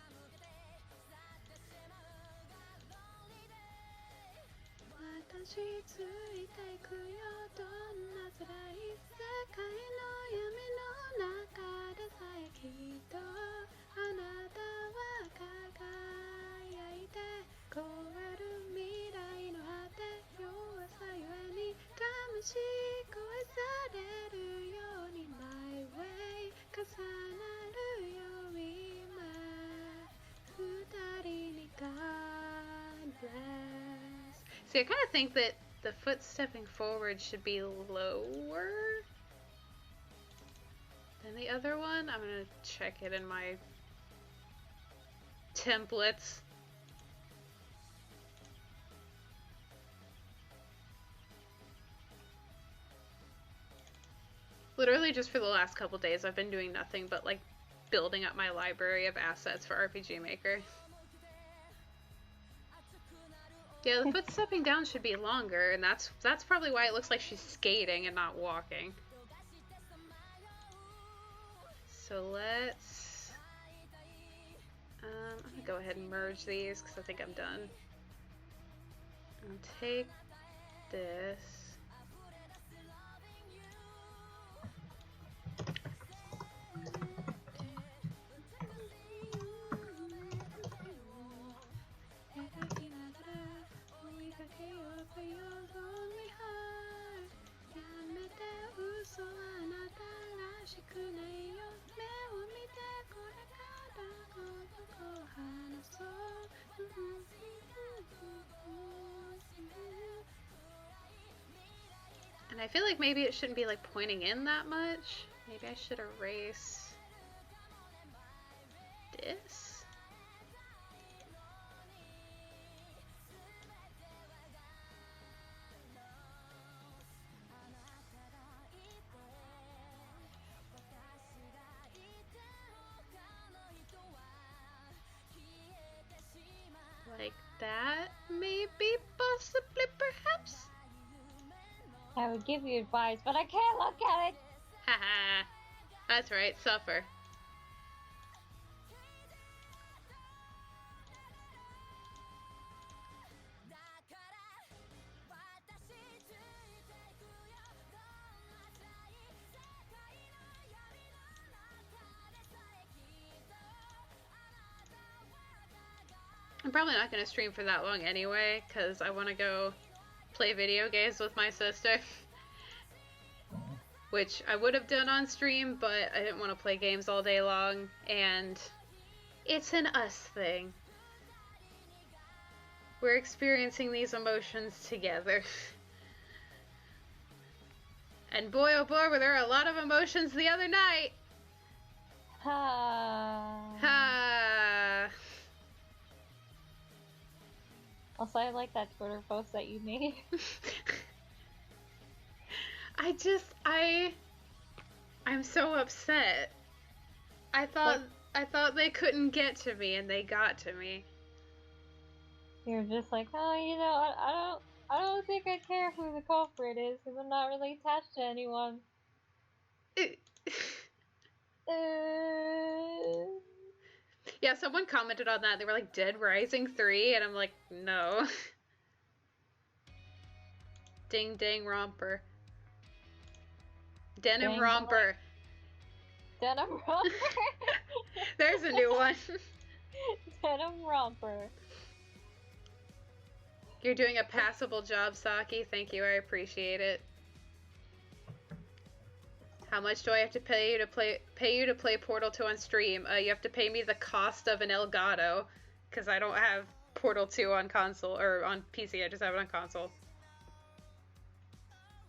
See, I kind of think that the foot stepping forward should be lower than the other one. I'm gonna check it in my templates. Literally just for the last couple days I've been doing nothing but like building up my library of assets for RPG Maker. Yeah, the foot stepping down should be longer, and that's probably why it looks like she's skating and not walking. So let's I'm gonna go ahead and merge these because I think I'm done. I'll take this. And I feel like maybe it shouldn't be like pointing in that much. Maybe I should erase this. Like that, maybe, possibly, perhaps? I would give you advice, but I can't look at it. Haha. That's right, suffer. probably not going to stream for that long anyway, because I want to go play video games with my sister. Which I would have done on stream, but I didn't want to play games all day long, and it's an us thing. We're experiencing these emotions together. And boy oh boy, were there a lot of emotions the other night! Ha! Also, I like that Twitter post that you made. I'm so upset. I thought they couldn't get to me, and they got to me. You're just like, oh, you know, I don't think I care who the culprit is, because I'm not really attached to anyone. Yeah, someone commented on that. They were like, Dead Rising 3? And I'm like, no. Ding dang romper. Denim Dang, romper. Denim romper. There's a new one. Denim romper. You're doing a passable job, Saki. Thank you, I appreciate it. How much do I have to pay you to play Portal 2 on stream? You have to pay me the cost of an Elgato, because I don't have Portal 2 on console, or on PC, I just have it on console.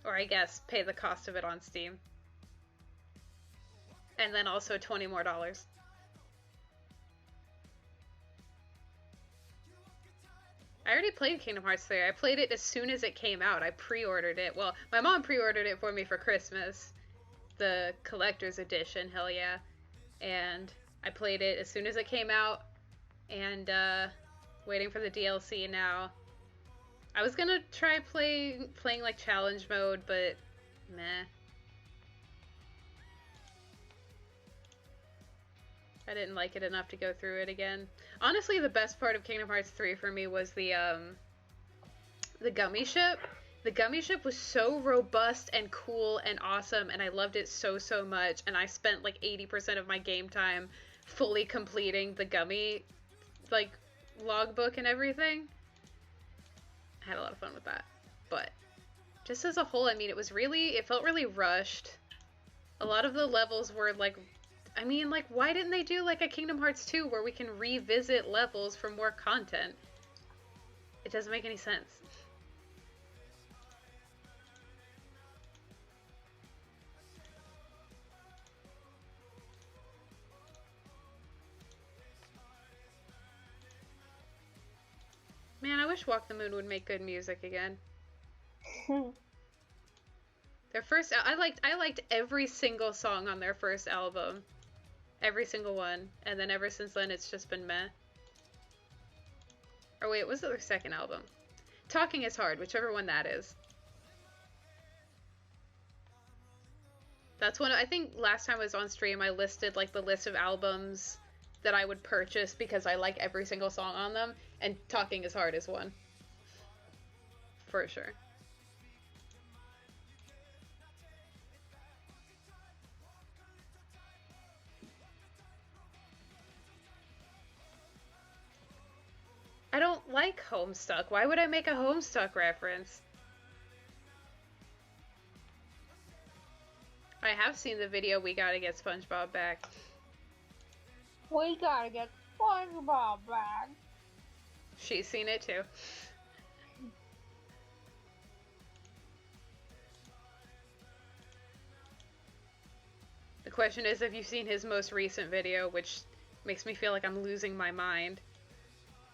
Or I guess, pay the cost of it on Steam. And then also $20 more. I already played Kingdom Hearts 3. I played it as soon as it came out. I pre-ordered it. Well, my mom pre-ordered it for me for Christmas. The collector's edition, hell yeah. And I played it as soon as it came out. And, waiting for the DLC now. I was gonna try playing like challenge mode, but meh. I didn't like it enough to go through it again. Honestly, the best part of Kingdom Hearts 3 for me was the gummy ship. The gummy ship was so robust and cool and awesome, and I loved it so much, and I spent like 80% of my game time fully completing the gummy, like, logbook and everything. I had a lot of fun with that. But just as a whole, I mean, it felt really rushed. A lot of the levels were like, I mean, like, why didn't they do like a Kingdom Hearts 2 where we can revisit levels for more content? It doesn't make any sense. Man, I wish Walk the Moon would make good music again. Their first, I liked every single song on their first album. Every single one. And then ever since then, it's just been meh. Or wait, was it their second album? Talking is Hard, whichever one that is. That's one, I think last time I was on stream, I listed like the list of albums that I would purchase because I like every single song on them, and Talking is Hard is one. For sure. I don't like Homestuck. Why would I make a Homestuck reference? I have seen the video We Gotta Get SpongeBob Back. We gotta get SpongeBob back. She's seen it too. The question is, have you seen his most recent video, which makes me feel like I'm losing my mind.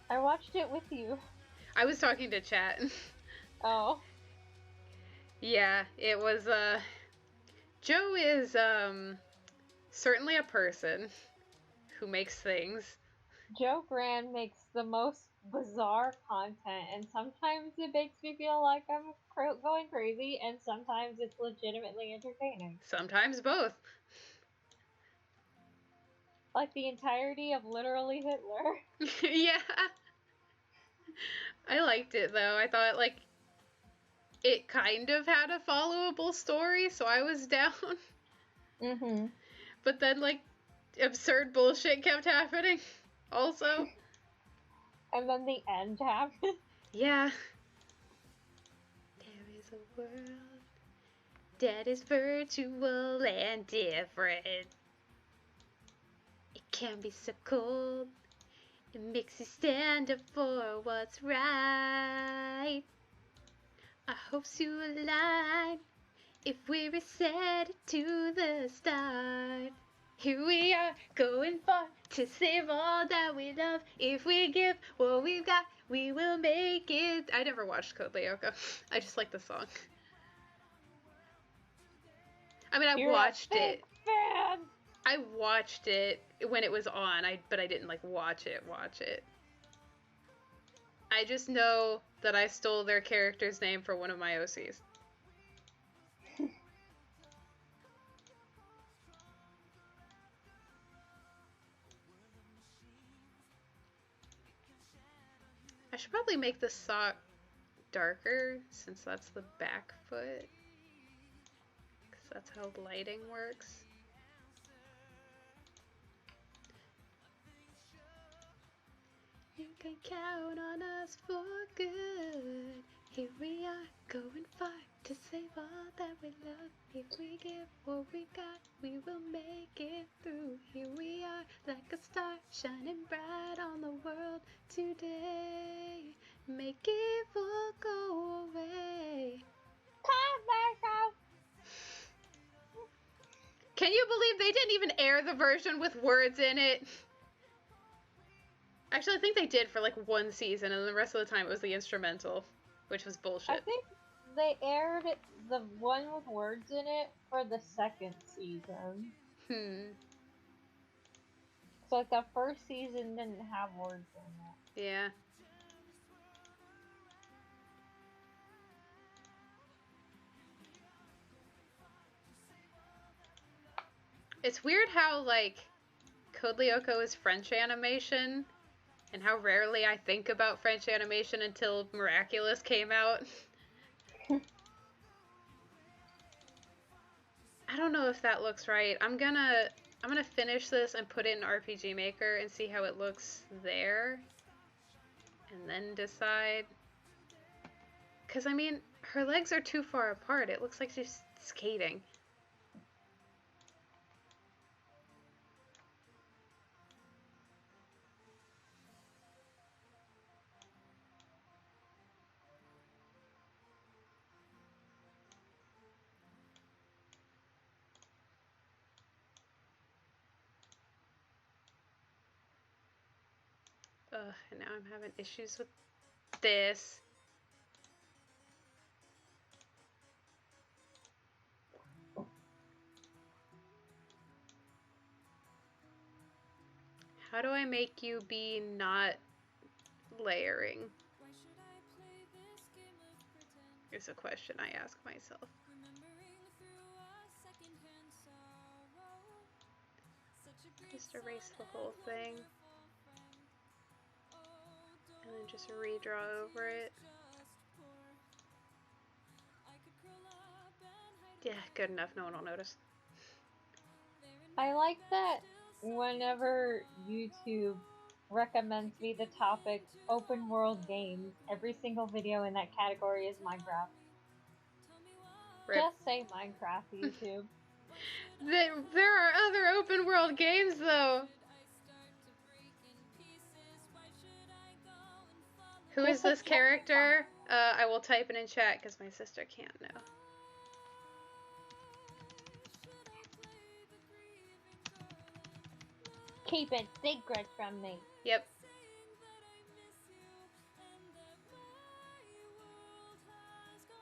I watched it with you. I was talking to chat. Oh. Yeah, it was, Joe is, certainly a person who makes things. Joe Grand makes the most bizarre content, and sometimes it makes me feel like I'm going crazy, and sometimes it's legitimately entertaining. Sometimes both. Like the entirety of Literally Hitler. Yeah. I liked it, though. I thought, like, it kind of had a followable story, so I was down. Mm-hmm. But then, like, absurd bullshit kept happening, also. And then the end happened. Yeah. There is a world that is virtual and different. It can be so cold. It makes you stand up for what's right. Our hopes to align if we reset it to the start. Here we are, going far to save all that we love. If we give what we've got, we will make it. I never watched Code Lyoko. I just like the song. I mean, I You're watched a it. big fan. I watched it when it was on. But I didn't like watch it. I just know that I stole their character's name for one of my OCs. I should probably make the sock darker since that's the back foot. Because that's how lighting works. You can count on us for good. Here we are, going far to save all that we love. If we give what we got, we will make it through. Here we are, like a star, shining bright on the world today. Make evil go away. Can you believe they didn't even air the version with words in it? Actually, I think they did for like one season, and the rest of the time it was the instrumental, which was bullshit. I think they aired the one with words in it for the second season. So like the first season didn't have words in it. Yeah. It's weird how, like, Code Lyoko is French animation, and how rarely I think about French animation until Miraculous came out. I don't know if that looks right. I'm gonna finish this and put it in RPG Maker and see how it looks there, and then decide. Cause I mean, her legs are too far apart. It looks like she's skating. Ugh, and now I'm having issues with this. How do I make you be not layering? Is a question I ask myself. Just erase the whole thing. And then just redraw over it. Yeah, good enough. No one will notice. I like that whenever YouTube recommends me the topic open world games, every single video in that category is Minecraft. Rip. Just say Minecraft, YouTube. There are other open world games though. Who is this character? I will type it in chat because my sister can't know. Keep it secret from me. Yep.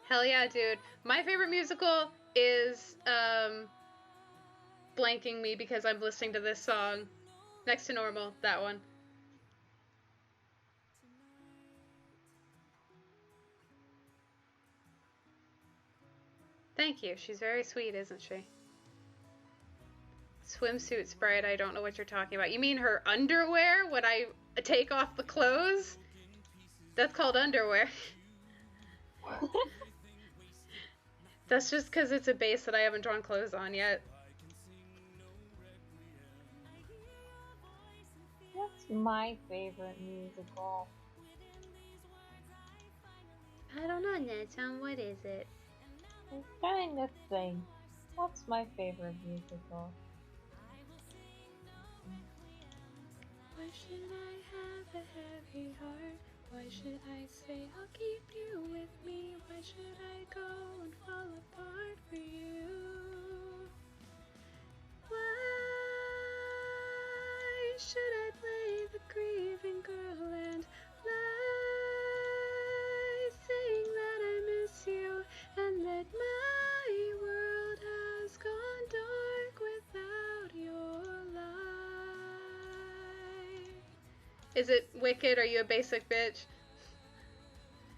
Hell yeah, dude. My favorite musical is blanking me because I'm listening to this song. Next to Normal, that one. Thank you. She's very sweet, isn't she? Swimsuit Sprite, I don't know what you're talking about. You mean her underwear when I take off the clothes? That's called underwear. That's just because it's a base that I haven't drawn clothes on yet. What's my favorite musical? I don't know, Netchan, what is it? I'm trying to think. What's my favorite musical? Why should I have a heavy heart? Why should I say I'll keep you with me? Why should I go and fall apart for you? Why should I play the grieving girl and lie, saying that I miss you and that my world has gone dark without your light? Is it Wicked? Are you a basic bitch?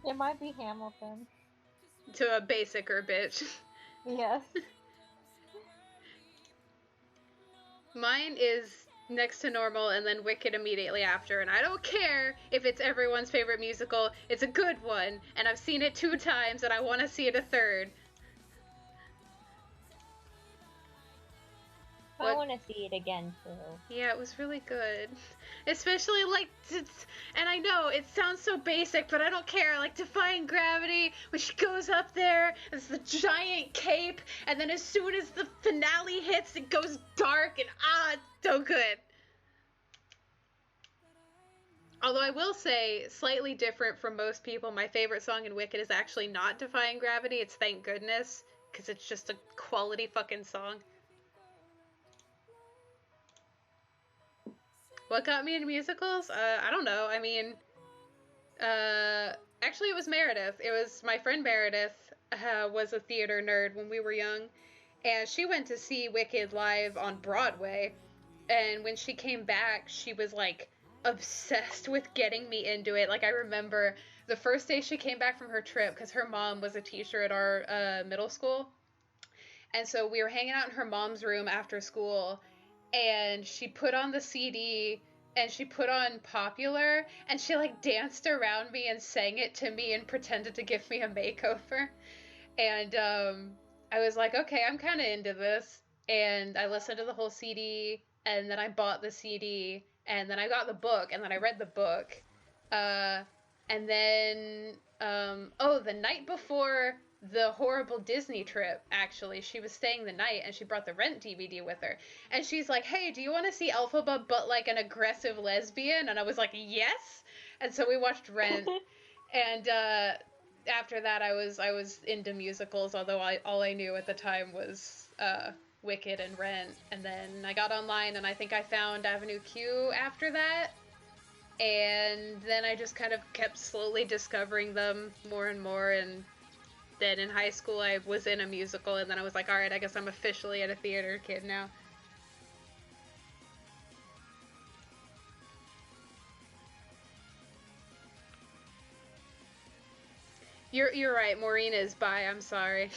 It might be Hamilton. To a basicer bitch. Yes. Mine is Next to Normal and then Wicked immediately after, and I don't care if it's everyone's favorite musical. It's a good one, and I've seen it 2 times, and I want to see it a 3rd. I What? want to see it again too. Yeah, it was really good. Especially, like, and I know it sounds so basic, but I don't care. Like, Defying Gravity, when she goes up there, it's the giant cape, and then as soon as the finale hits, it goes dark, and it's so good. Although I will say, slightly different from most people, my favorite song in Wicked is actually not Defying Gravity, it's Thank Goodness, because it's just a quality fucking song. What got me into musicals? I don't know. I mean, actually it was Meredith. It was my friend Meredith, was a theater nerd when we were young, and she went to see Wicked live on Broadway, and when she came back, she was, like, obsessed with getting me into it. Like, I remember the first day she came back from her trip, because her mom was a teacher at our, middle school, and so we were hanging out in her mom's room after school, and she put on the CD, and she put on Popular, and she, like, danced around me and sang it to me and pretended to give me a makeover. And, I was like, okay, I'm kind of into this. And I listened to the whole CD, and then I bought the CD, and then I got the book, and then I read the book. And then, the night before the horrible Disney trip, actually, she was staying the night, and she brought the Rent DVD with her. And she's like, hey, do you want to see Elphaba but like an aggressive lesbian? And I was like, yes! And so we watched Rent. And after that, I was into musicals, although all I knew at the time was Wicked and Rent. And then I got online, and I think I found Avenue Q after that. And then I just kind of kept slowly discovering them more and more, and then in high school I was in a musical, and then I was like, alright, I guess I'm officially a theater kid now. You're right, Maureen is bi, I'm sorry.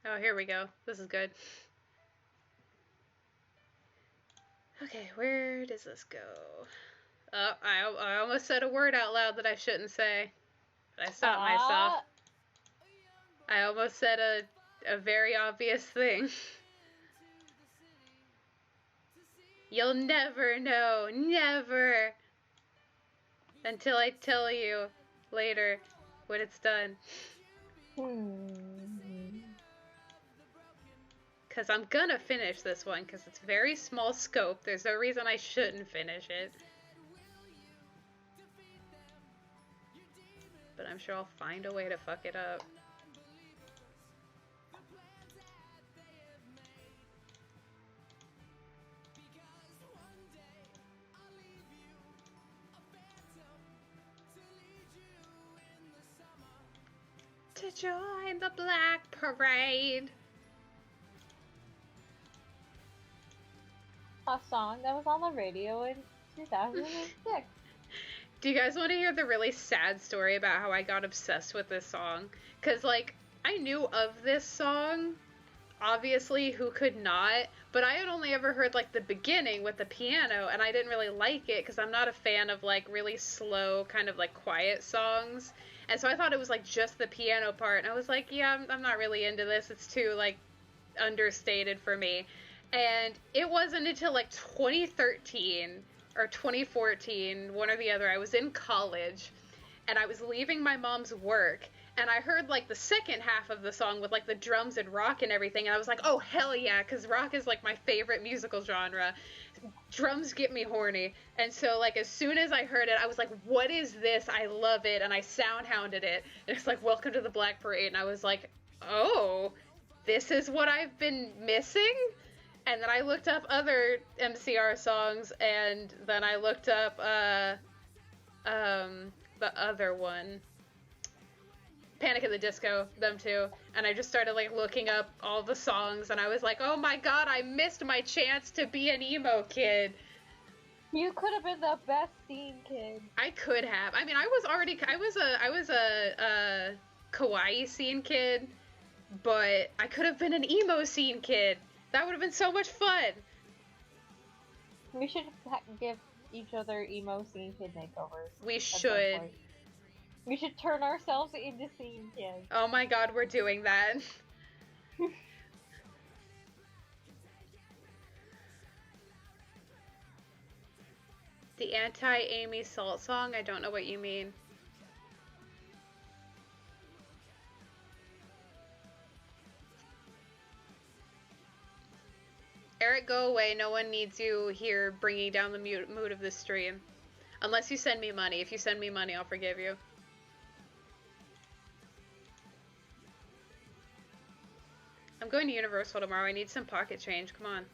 Oh, here we go. This is good. Okay, where does this go? Oh, I almost said a word out loud that I shouldn't say. But I stopped myself. I almost said a very obvious thing. You'll never know, never, until I tell you later when it's done. Because I'm gonna finish this one, because it's very small scope. There's no reason I shouldn't finish it. But I'm sure I'll find a way to fuck it up. To join the Black Parade. A song that was on the radio in 2006. Do you guys want to hear the really sad story about how I got obsessed with this song? Because, like, I knew of this song obviously who could not, but I had only ever heard like the beginning with the piano, and I didn't really like it because I'm not a fan of like really slow kind of like quiet songs, and so I thought it was like just the piano part, and I was like, yeah, I'm not really into this, it's too like understated for me. And it wasn't until like 2013 or 2014, one or the other, I was in college and I was leaving my mom's work, and I heard like the second half of the song with like the drums and rock and everything, and I was like, oh hell yeah, because rock is like my favorite musical genre. Drums get me horny. And so like as soon as I heard it, I was like, what is this? I love it. And I sound hounded it, and it's like, welcome to the Black Parade. And I was like, oh, this is what I've been missing? And then I looked up other MCR songs, and then I looked up the other one, Panic at the Disco, them two, and I just started like looking up all the songs, and I was like, oh my god, I missed my chance to be an emo kid. You could have been the best scene kid. I could have. I mean, I was a kawaii scene kid, but I could have been an emo scene kid. That would have been so much fun. We should give each other emo scene kid makeovers. We at some should. point. We should turn ourselves into scene kids. Oh my god, we're doing that. The anti-Amy Salt song? I don't know what you mean. Eric, go away. No one needs you here bringing down the mood of this stream. Unless you send me money. If you send me money, I'll forgive you. I'm going to Universal tomorrow. I need some pocket change. Come on.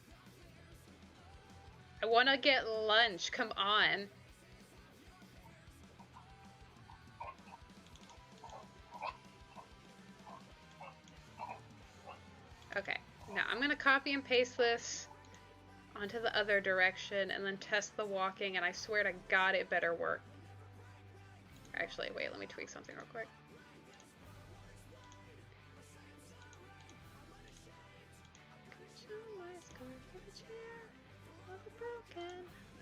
I want to get lunch. Come on. Okay. Now I'm going to copy and paste this onto the other direction and then test the walking, and I swear to God it better work. Actually, wait, let me tweak something real quick.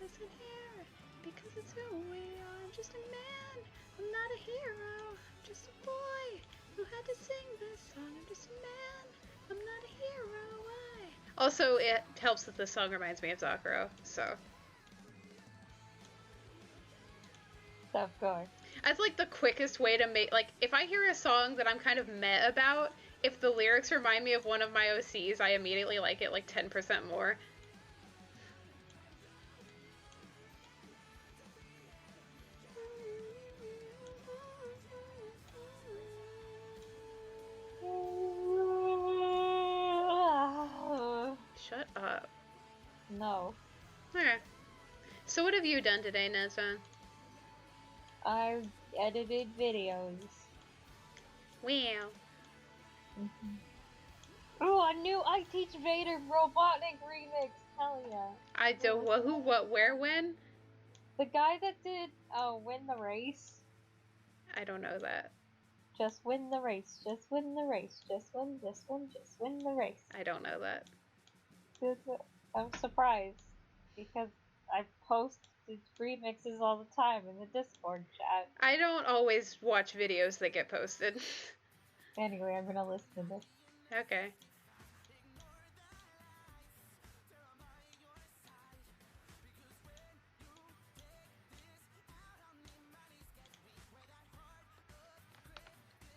Listen here, because it's who we are. I'm just a man, I'm not a hero. I'm just a boy who had to sing this song. I'm just a man, I'm not a hero. Why? Also, it helps that this song reminds me of Zakuro, so. Of course. That's like the quickest way to make, like, if I hear a song that I'm kind of meh about, if the lyrics remind me of one of my OCs, I immediately like it like 10% more. Shut up. No. Okay. So what have you done today, Nezvan? I've edited videos. Wow. Oh, a new I Teach Vader Robotnik remix. Hell yeah. I do who, what, where, when? The guy that did Win the Race. I don't know that. Just win the race. Just win the race. Just win the race. I don't know that. I'm surprised because I post remixes all the time in the Discord chat. I don't always watch videos that get posted. Anyway, I'm gonna listen to this. Okay.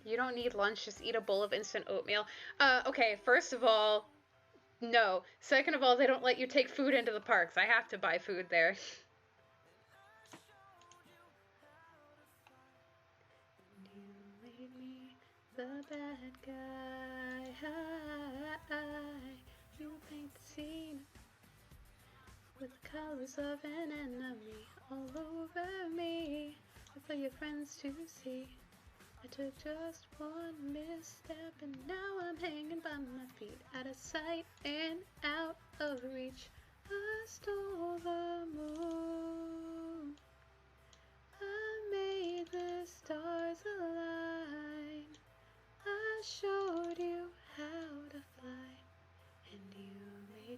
You don't need lunch, just eat a bowl of instant oatmeal. Okay, first of all, no. Second of all, they don't let you take food into the parks. I have to buy food there. You made me the bad guy. You paint the scene with the colors of an enemy all over me for your friends to see. I took just one misstep and now I'm hanging by my feet, out of sight and out of reach. I stole the moon. I made the stars align. I showed you how to fly.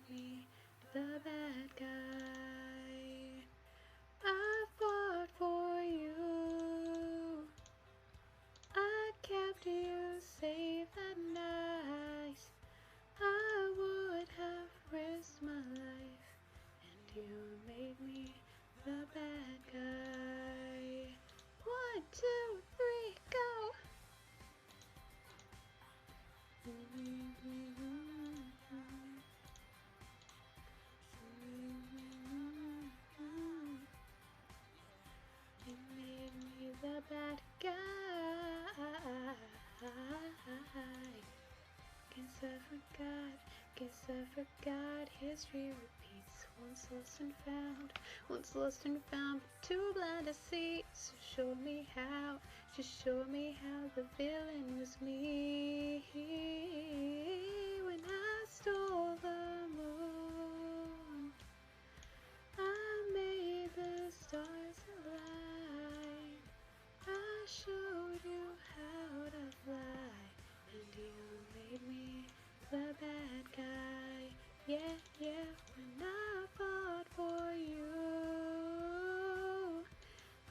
made me the bad guy. I fought for you. I kept you safe and nice. I would have risked my life, and you made me the bad guy. 1, 2, 3, go! You made me the bad guy. Guess I forgot. History repeats. Once lost and found. Once lost and found. Too blind to see. So show me how. Just show me how the villain was me. When I stole the moon, I made the stars align. I showed you how to fly, and you made me the bad guy. Yeah, yeah, when I fought for you,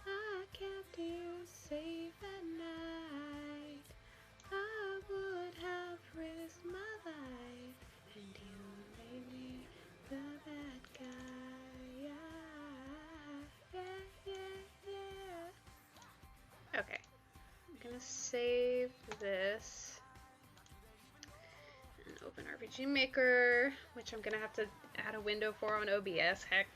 I kept you safe at night. I would have risked my life, and you made me the bad guy. Yeah, yeah, yeah. Okay, I'm gonna save this and open RPG Maker, which I'm gonna have to add a window for on OBS. Heck.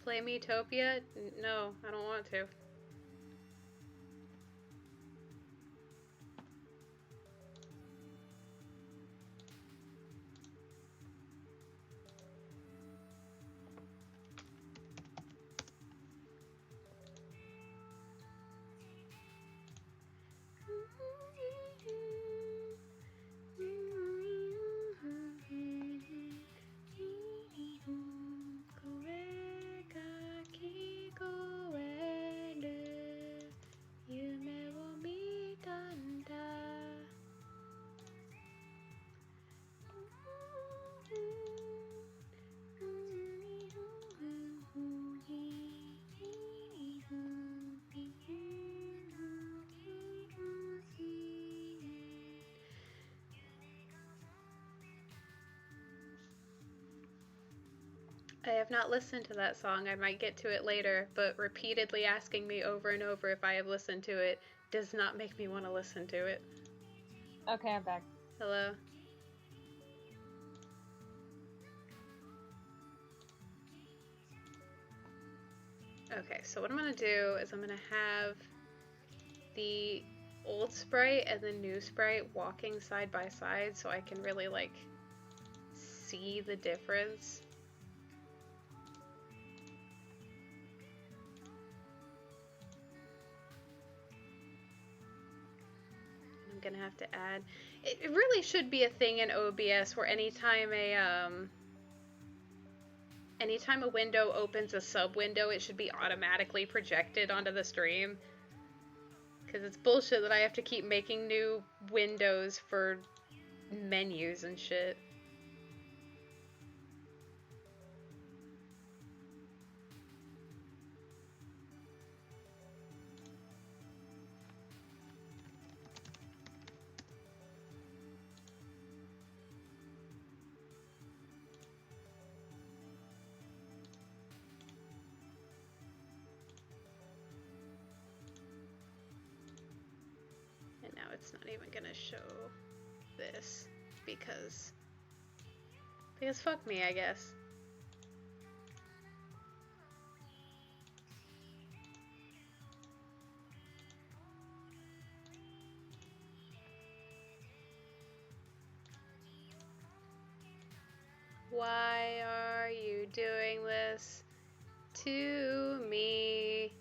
Play Metopia? No, I don't want to. I have not listened to that song. I might get to it later, but repeatedly asking me over and over if I have listened to it does not make me want to listen to it. Okay, I'm back. Hello? Okay, so what I'm gonna do is I'm gonna have the old sprite and the new sprite walking side by side so I can really like see the difference. I'm gonna have to add, it really should be a thing in OBS where anytime a window opens a sub window, it should be automatically projected onto the stream. Because it's bullshit that I have to keep making new windows for menus and shit. It's not even gonna show this because fuck me, I guess. Why are you doing this to me?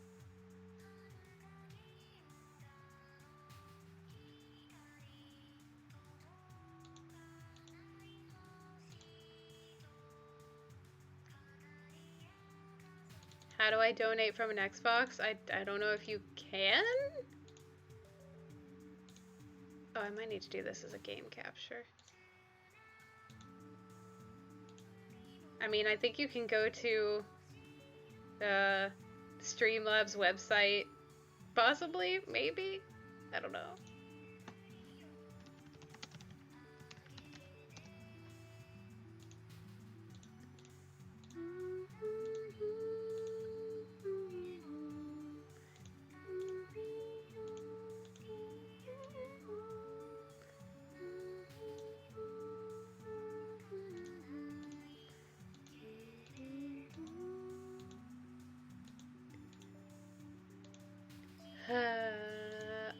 How do I donate from an Xbox? I don't know if you can? Oh, I might need to do this as a game capture. I mean, I think you can go to the Streamlabs website. Possibly, maybe? I don't know.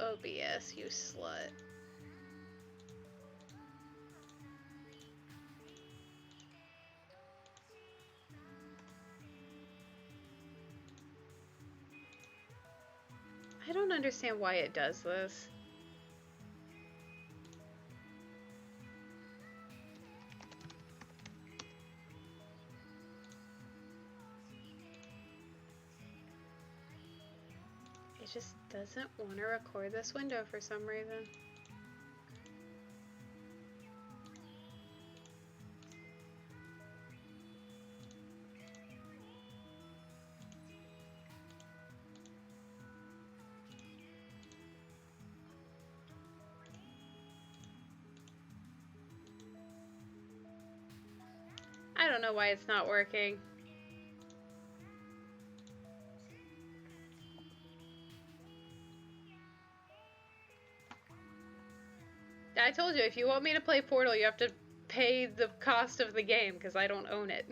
OBS, you slut. I don't understand why it does this. It just doesn't want to record this window for some reason. I don't know why it's not working. I told you, if you want me to play Portal, you have to pay the cost of the game, because I don't own it.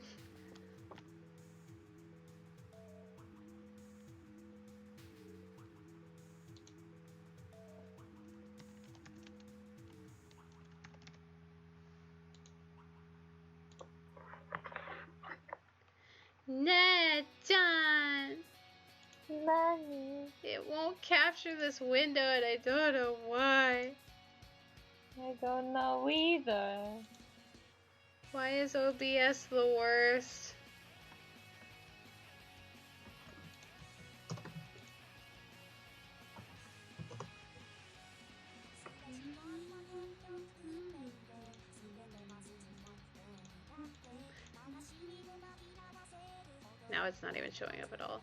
John! Money. It won't capture this window and I don't know why. I don't know either. Why is OBS the worst? Now it's not even showing up at all.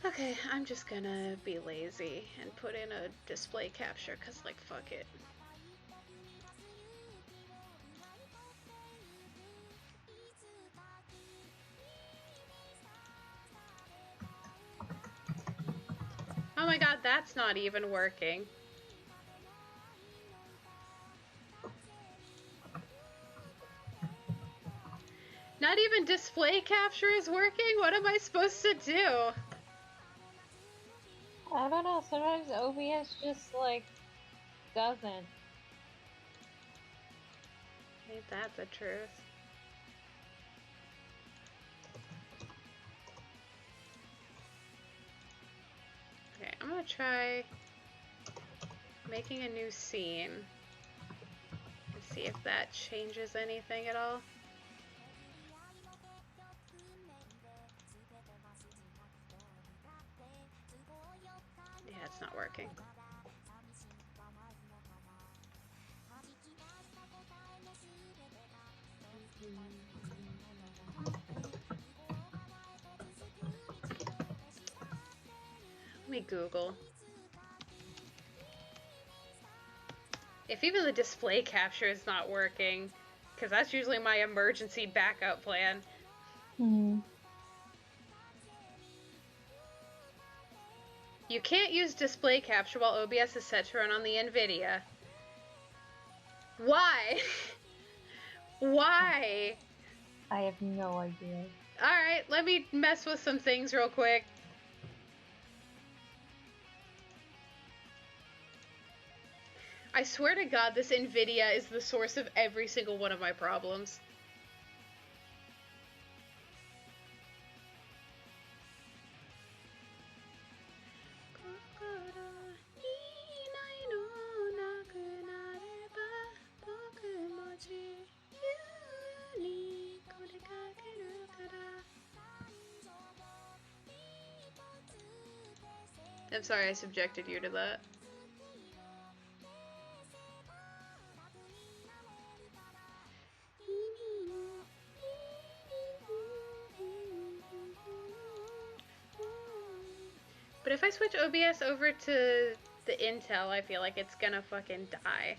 Okay, I'm just gonna be lazy and put in a display capture, cause like, fuck it. Oh my god, that's not even working. Not even display capture is working? What am I supposed to do? I don't know, sometimes OBS just, like, doesn't. Ain't that the truth? Okay, I'm gonna try making a new scene and see if that changes anything at all. Yeah, it's not working. Let me Google. If even the display capture is not working, because that's usually my emergency backup plan. You can't use display capture while OBS is set to run on the NVIDIA. Why? Why? I have no idea. Alright, let me mess with some things real quick. I swear to God, this NVIDIA is the source of every single one of my problems. I'm sorry I subjected you to that. But if I switch OBS over to the Intel, I feel like it's gonna fucking die.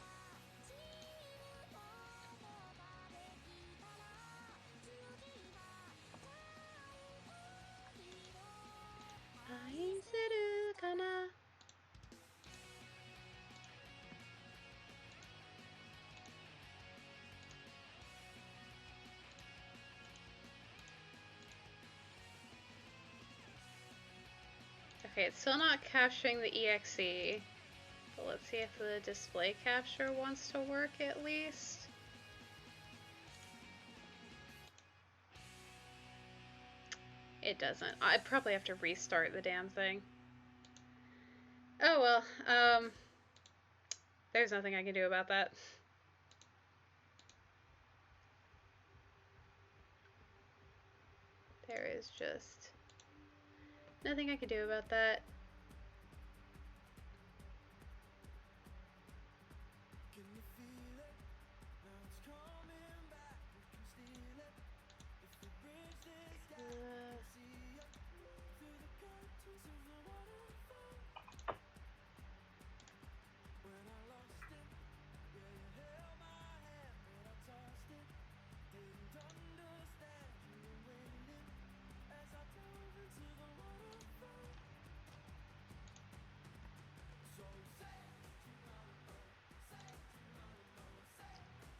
Okay, it's still not capturing the EXE. But let's see if the display capture wants to work at least. It doesn't. I probably have to restart the damn thing. Oh well, there's nothing I can do about that. There is just nothing I can do about that.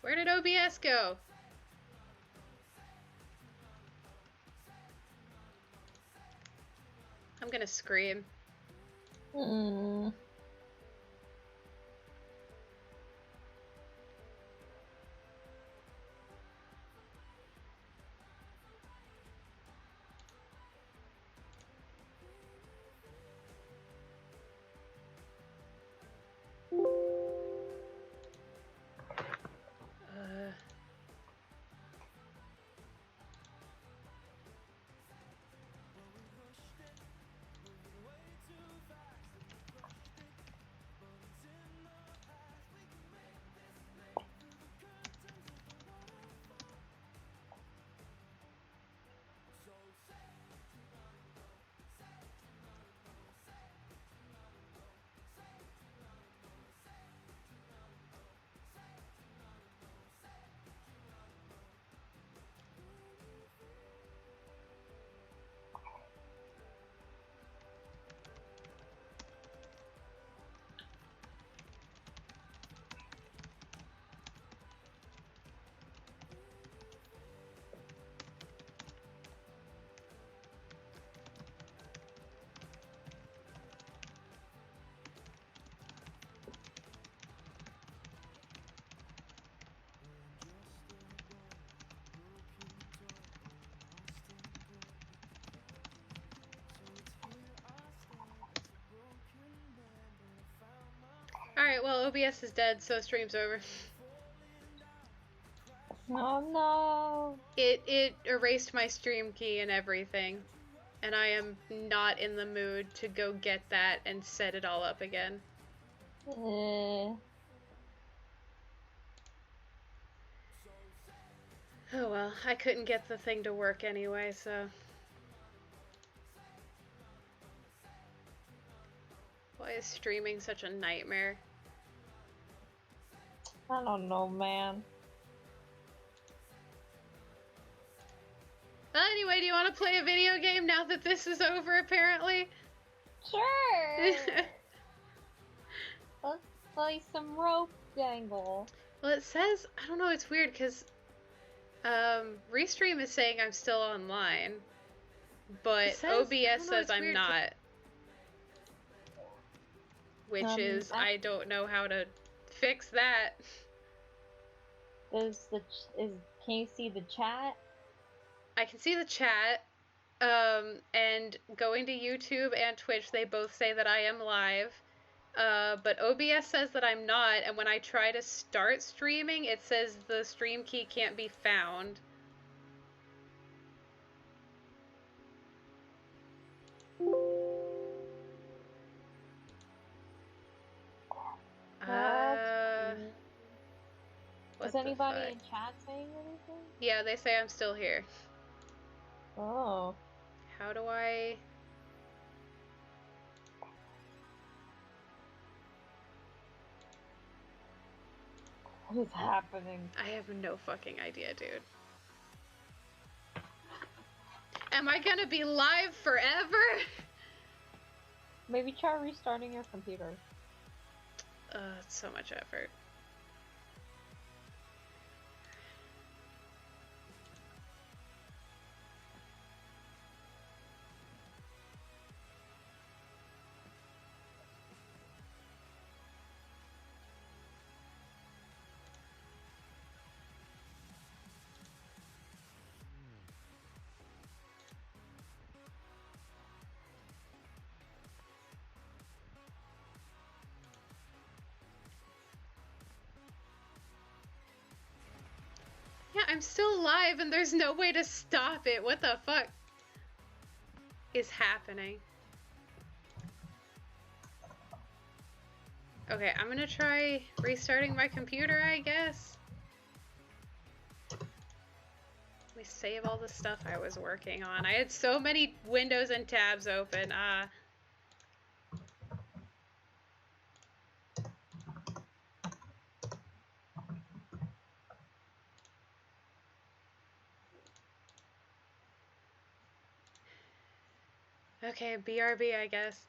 Where did OBS go? I'm gonna scream. Alright, well, OBS is dead, so stream's over. Oh no. It erased my stream key and everything. And I am not in the mood to go get that and set it all up again. Eh. Oh well, I couldn't get the thing to work anyway, so... Why is streaming such a nightmare? I don't know, man. Anyway, do you want to play a video game now that this is over, apparently? Sure. Let's play some rope dangle. Well, it says... I don't know, it's weird, because... Restream is saying I'm still online. But OBS says I'm not. Which is... I don't know how to fix that. Can you see the chat? I can see the chat, and going to YouTube and Twitch, they both say that I am live, but OBS says that I'm not, and when I try to start streaming, it says the stream key can't be found. the anybody fuck? in chat saying anything? Yeah, they say I'm still here. Oh. How do I... What is happening? I have no fucking idea, dude. Am I gonna be live forever? Maybe try restarting your computer. It's so much effort. Yeah, I'm still live and there's no way to stop it. What the fuck is happening? Okay, I'm gonna try restarting my computer, I guess. Let me save all the stuff I was working on. I had so many windows and tabs open. Okay, BRB, I guess.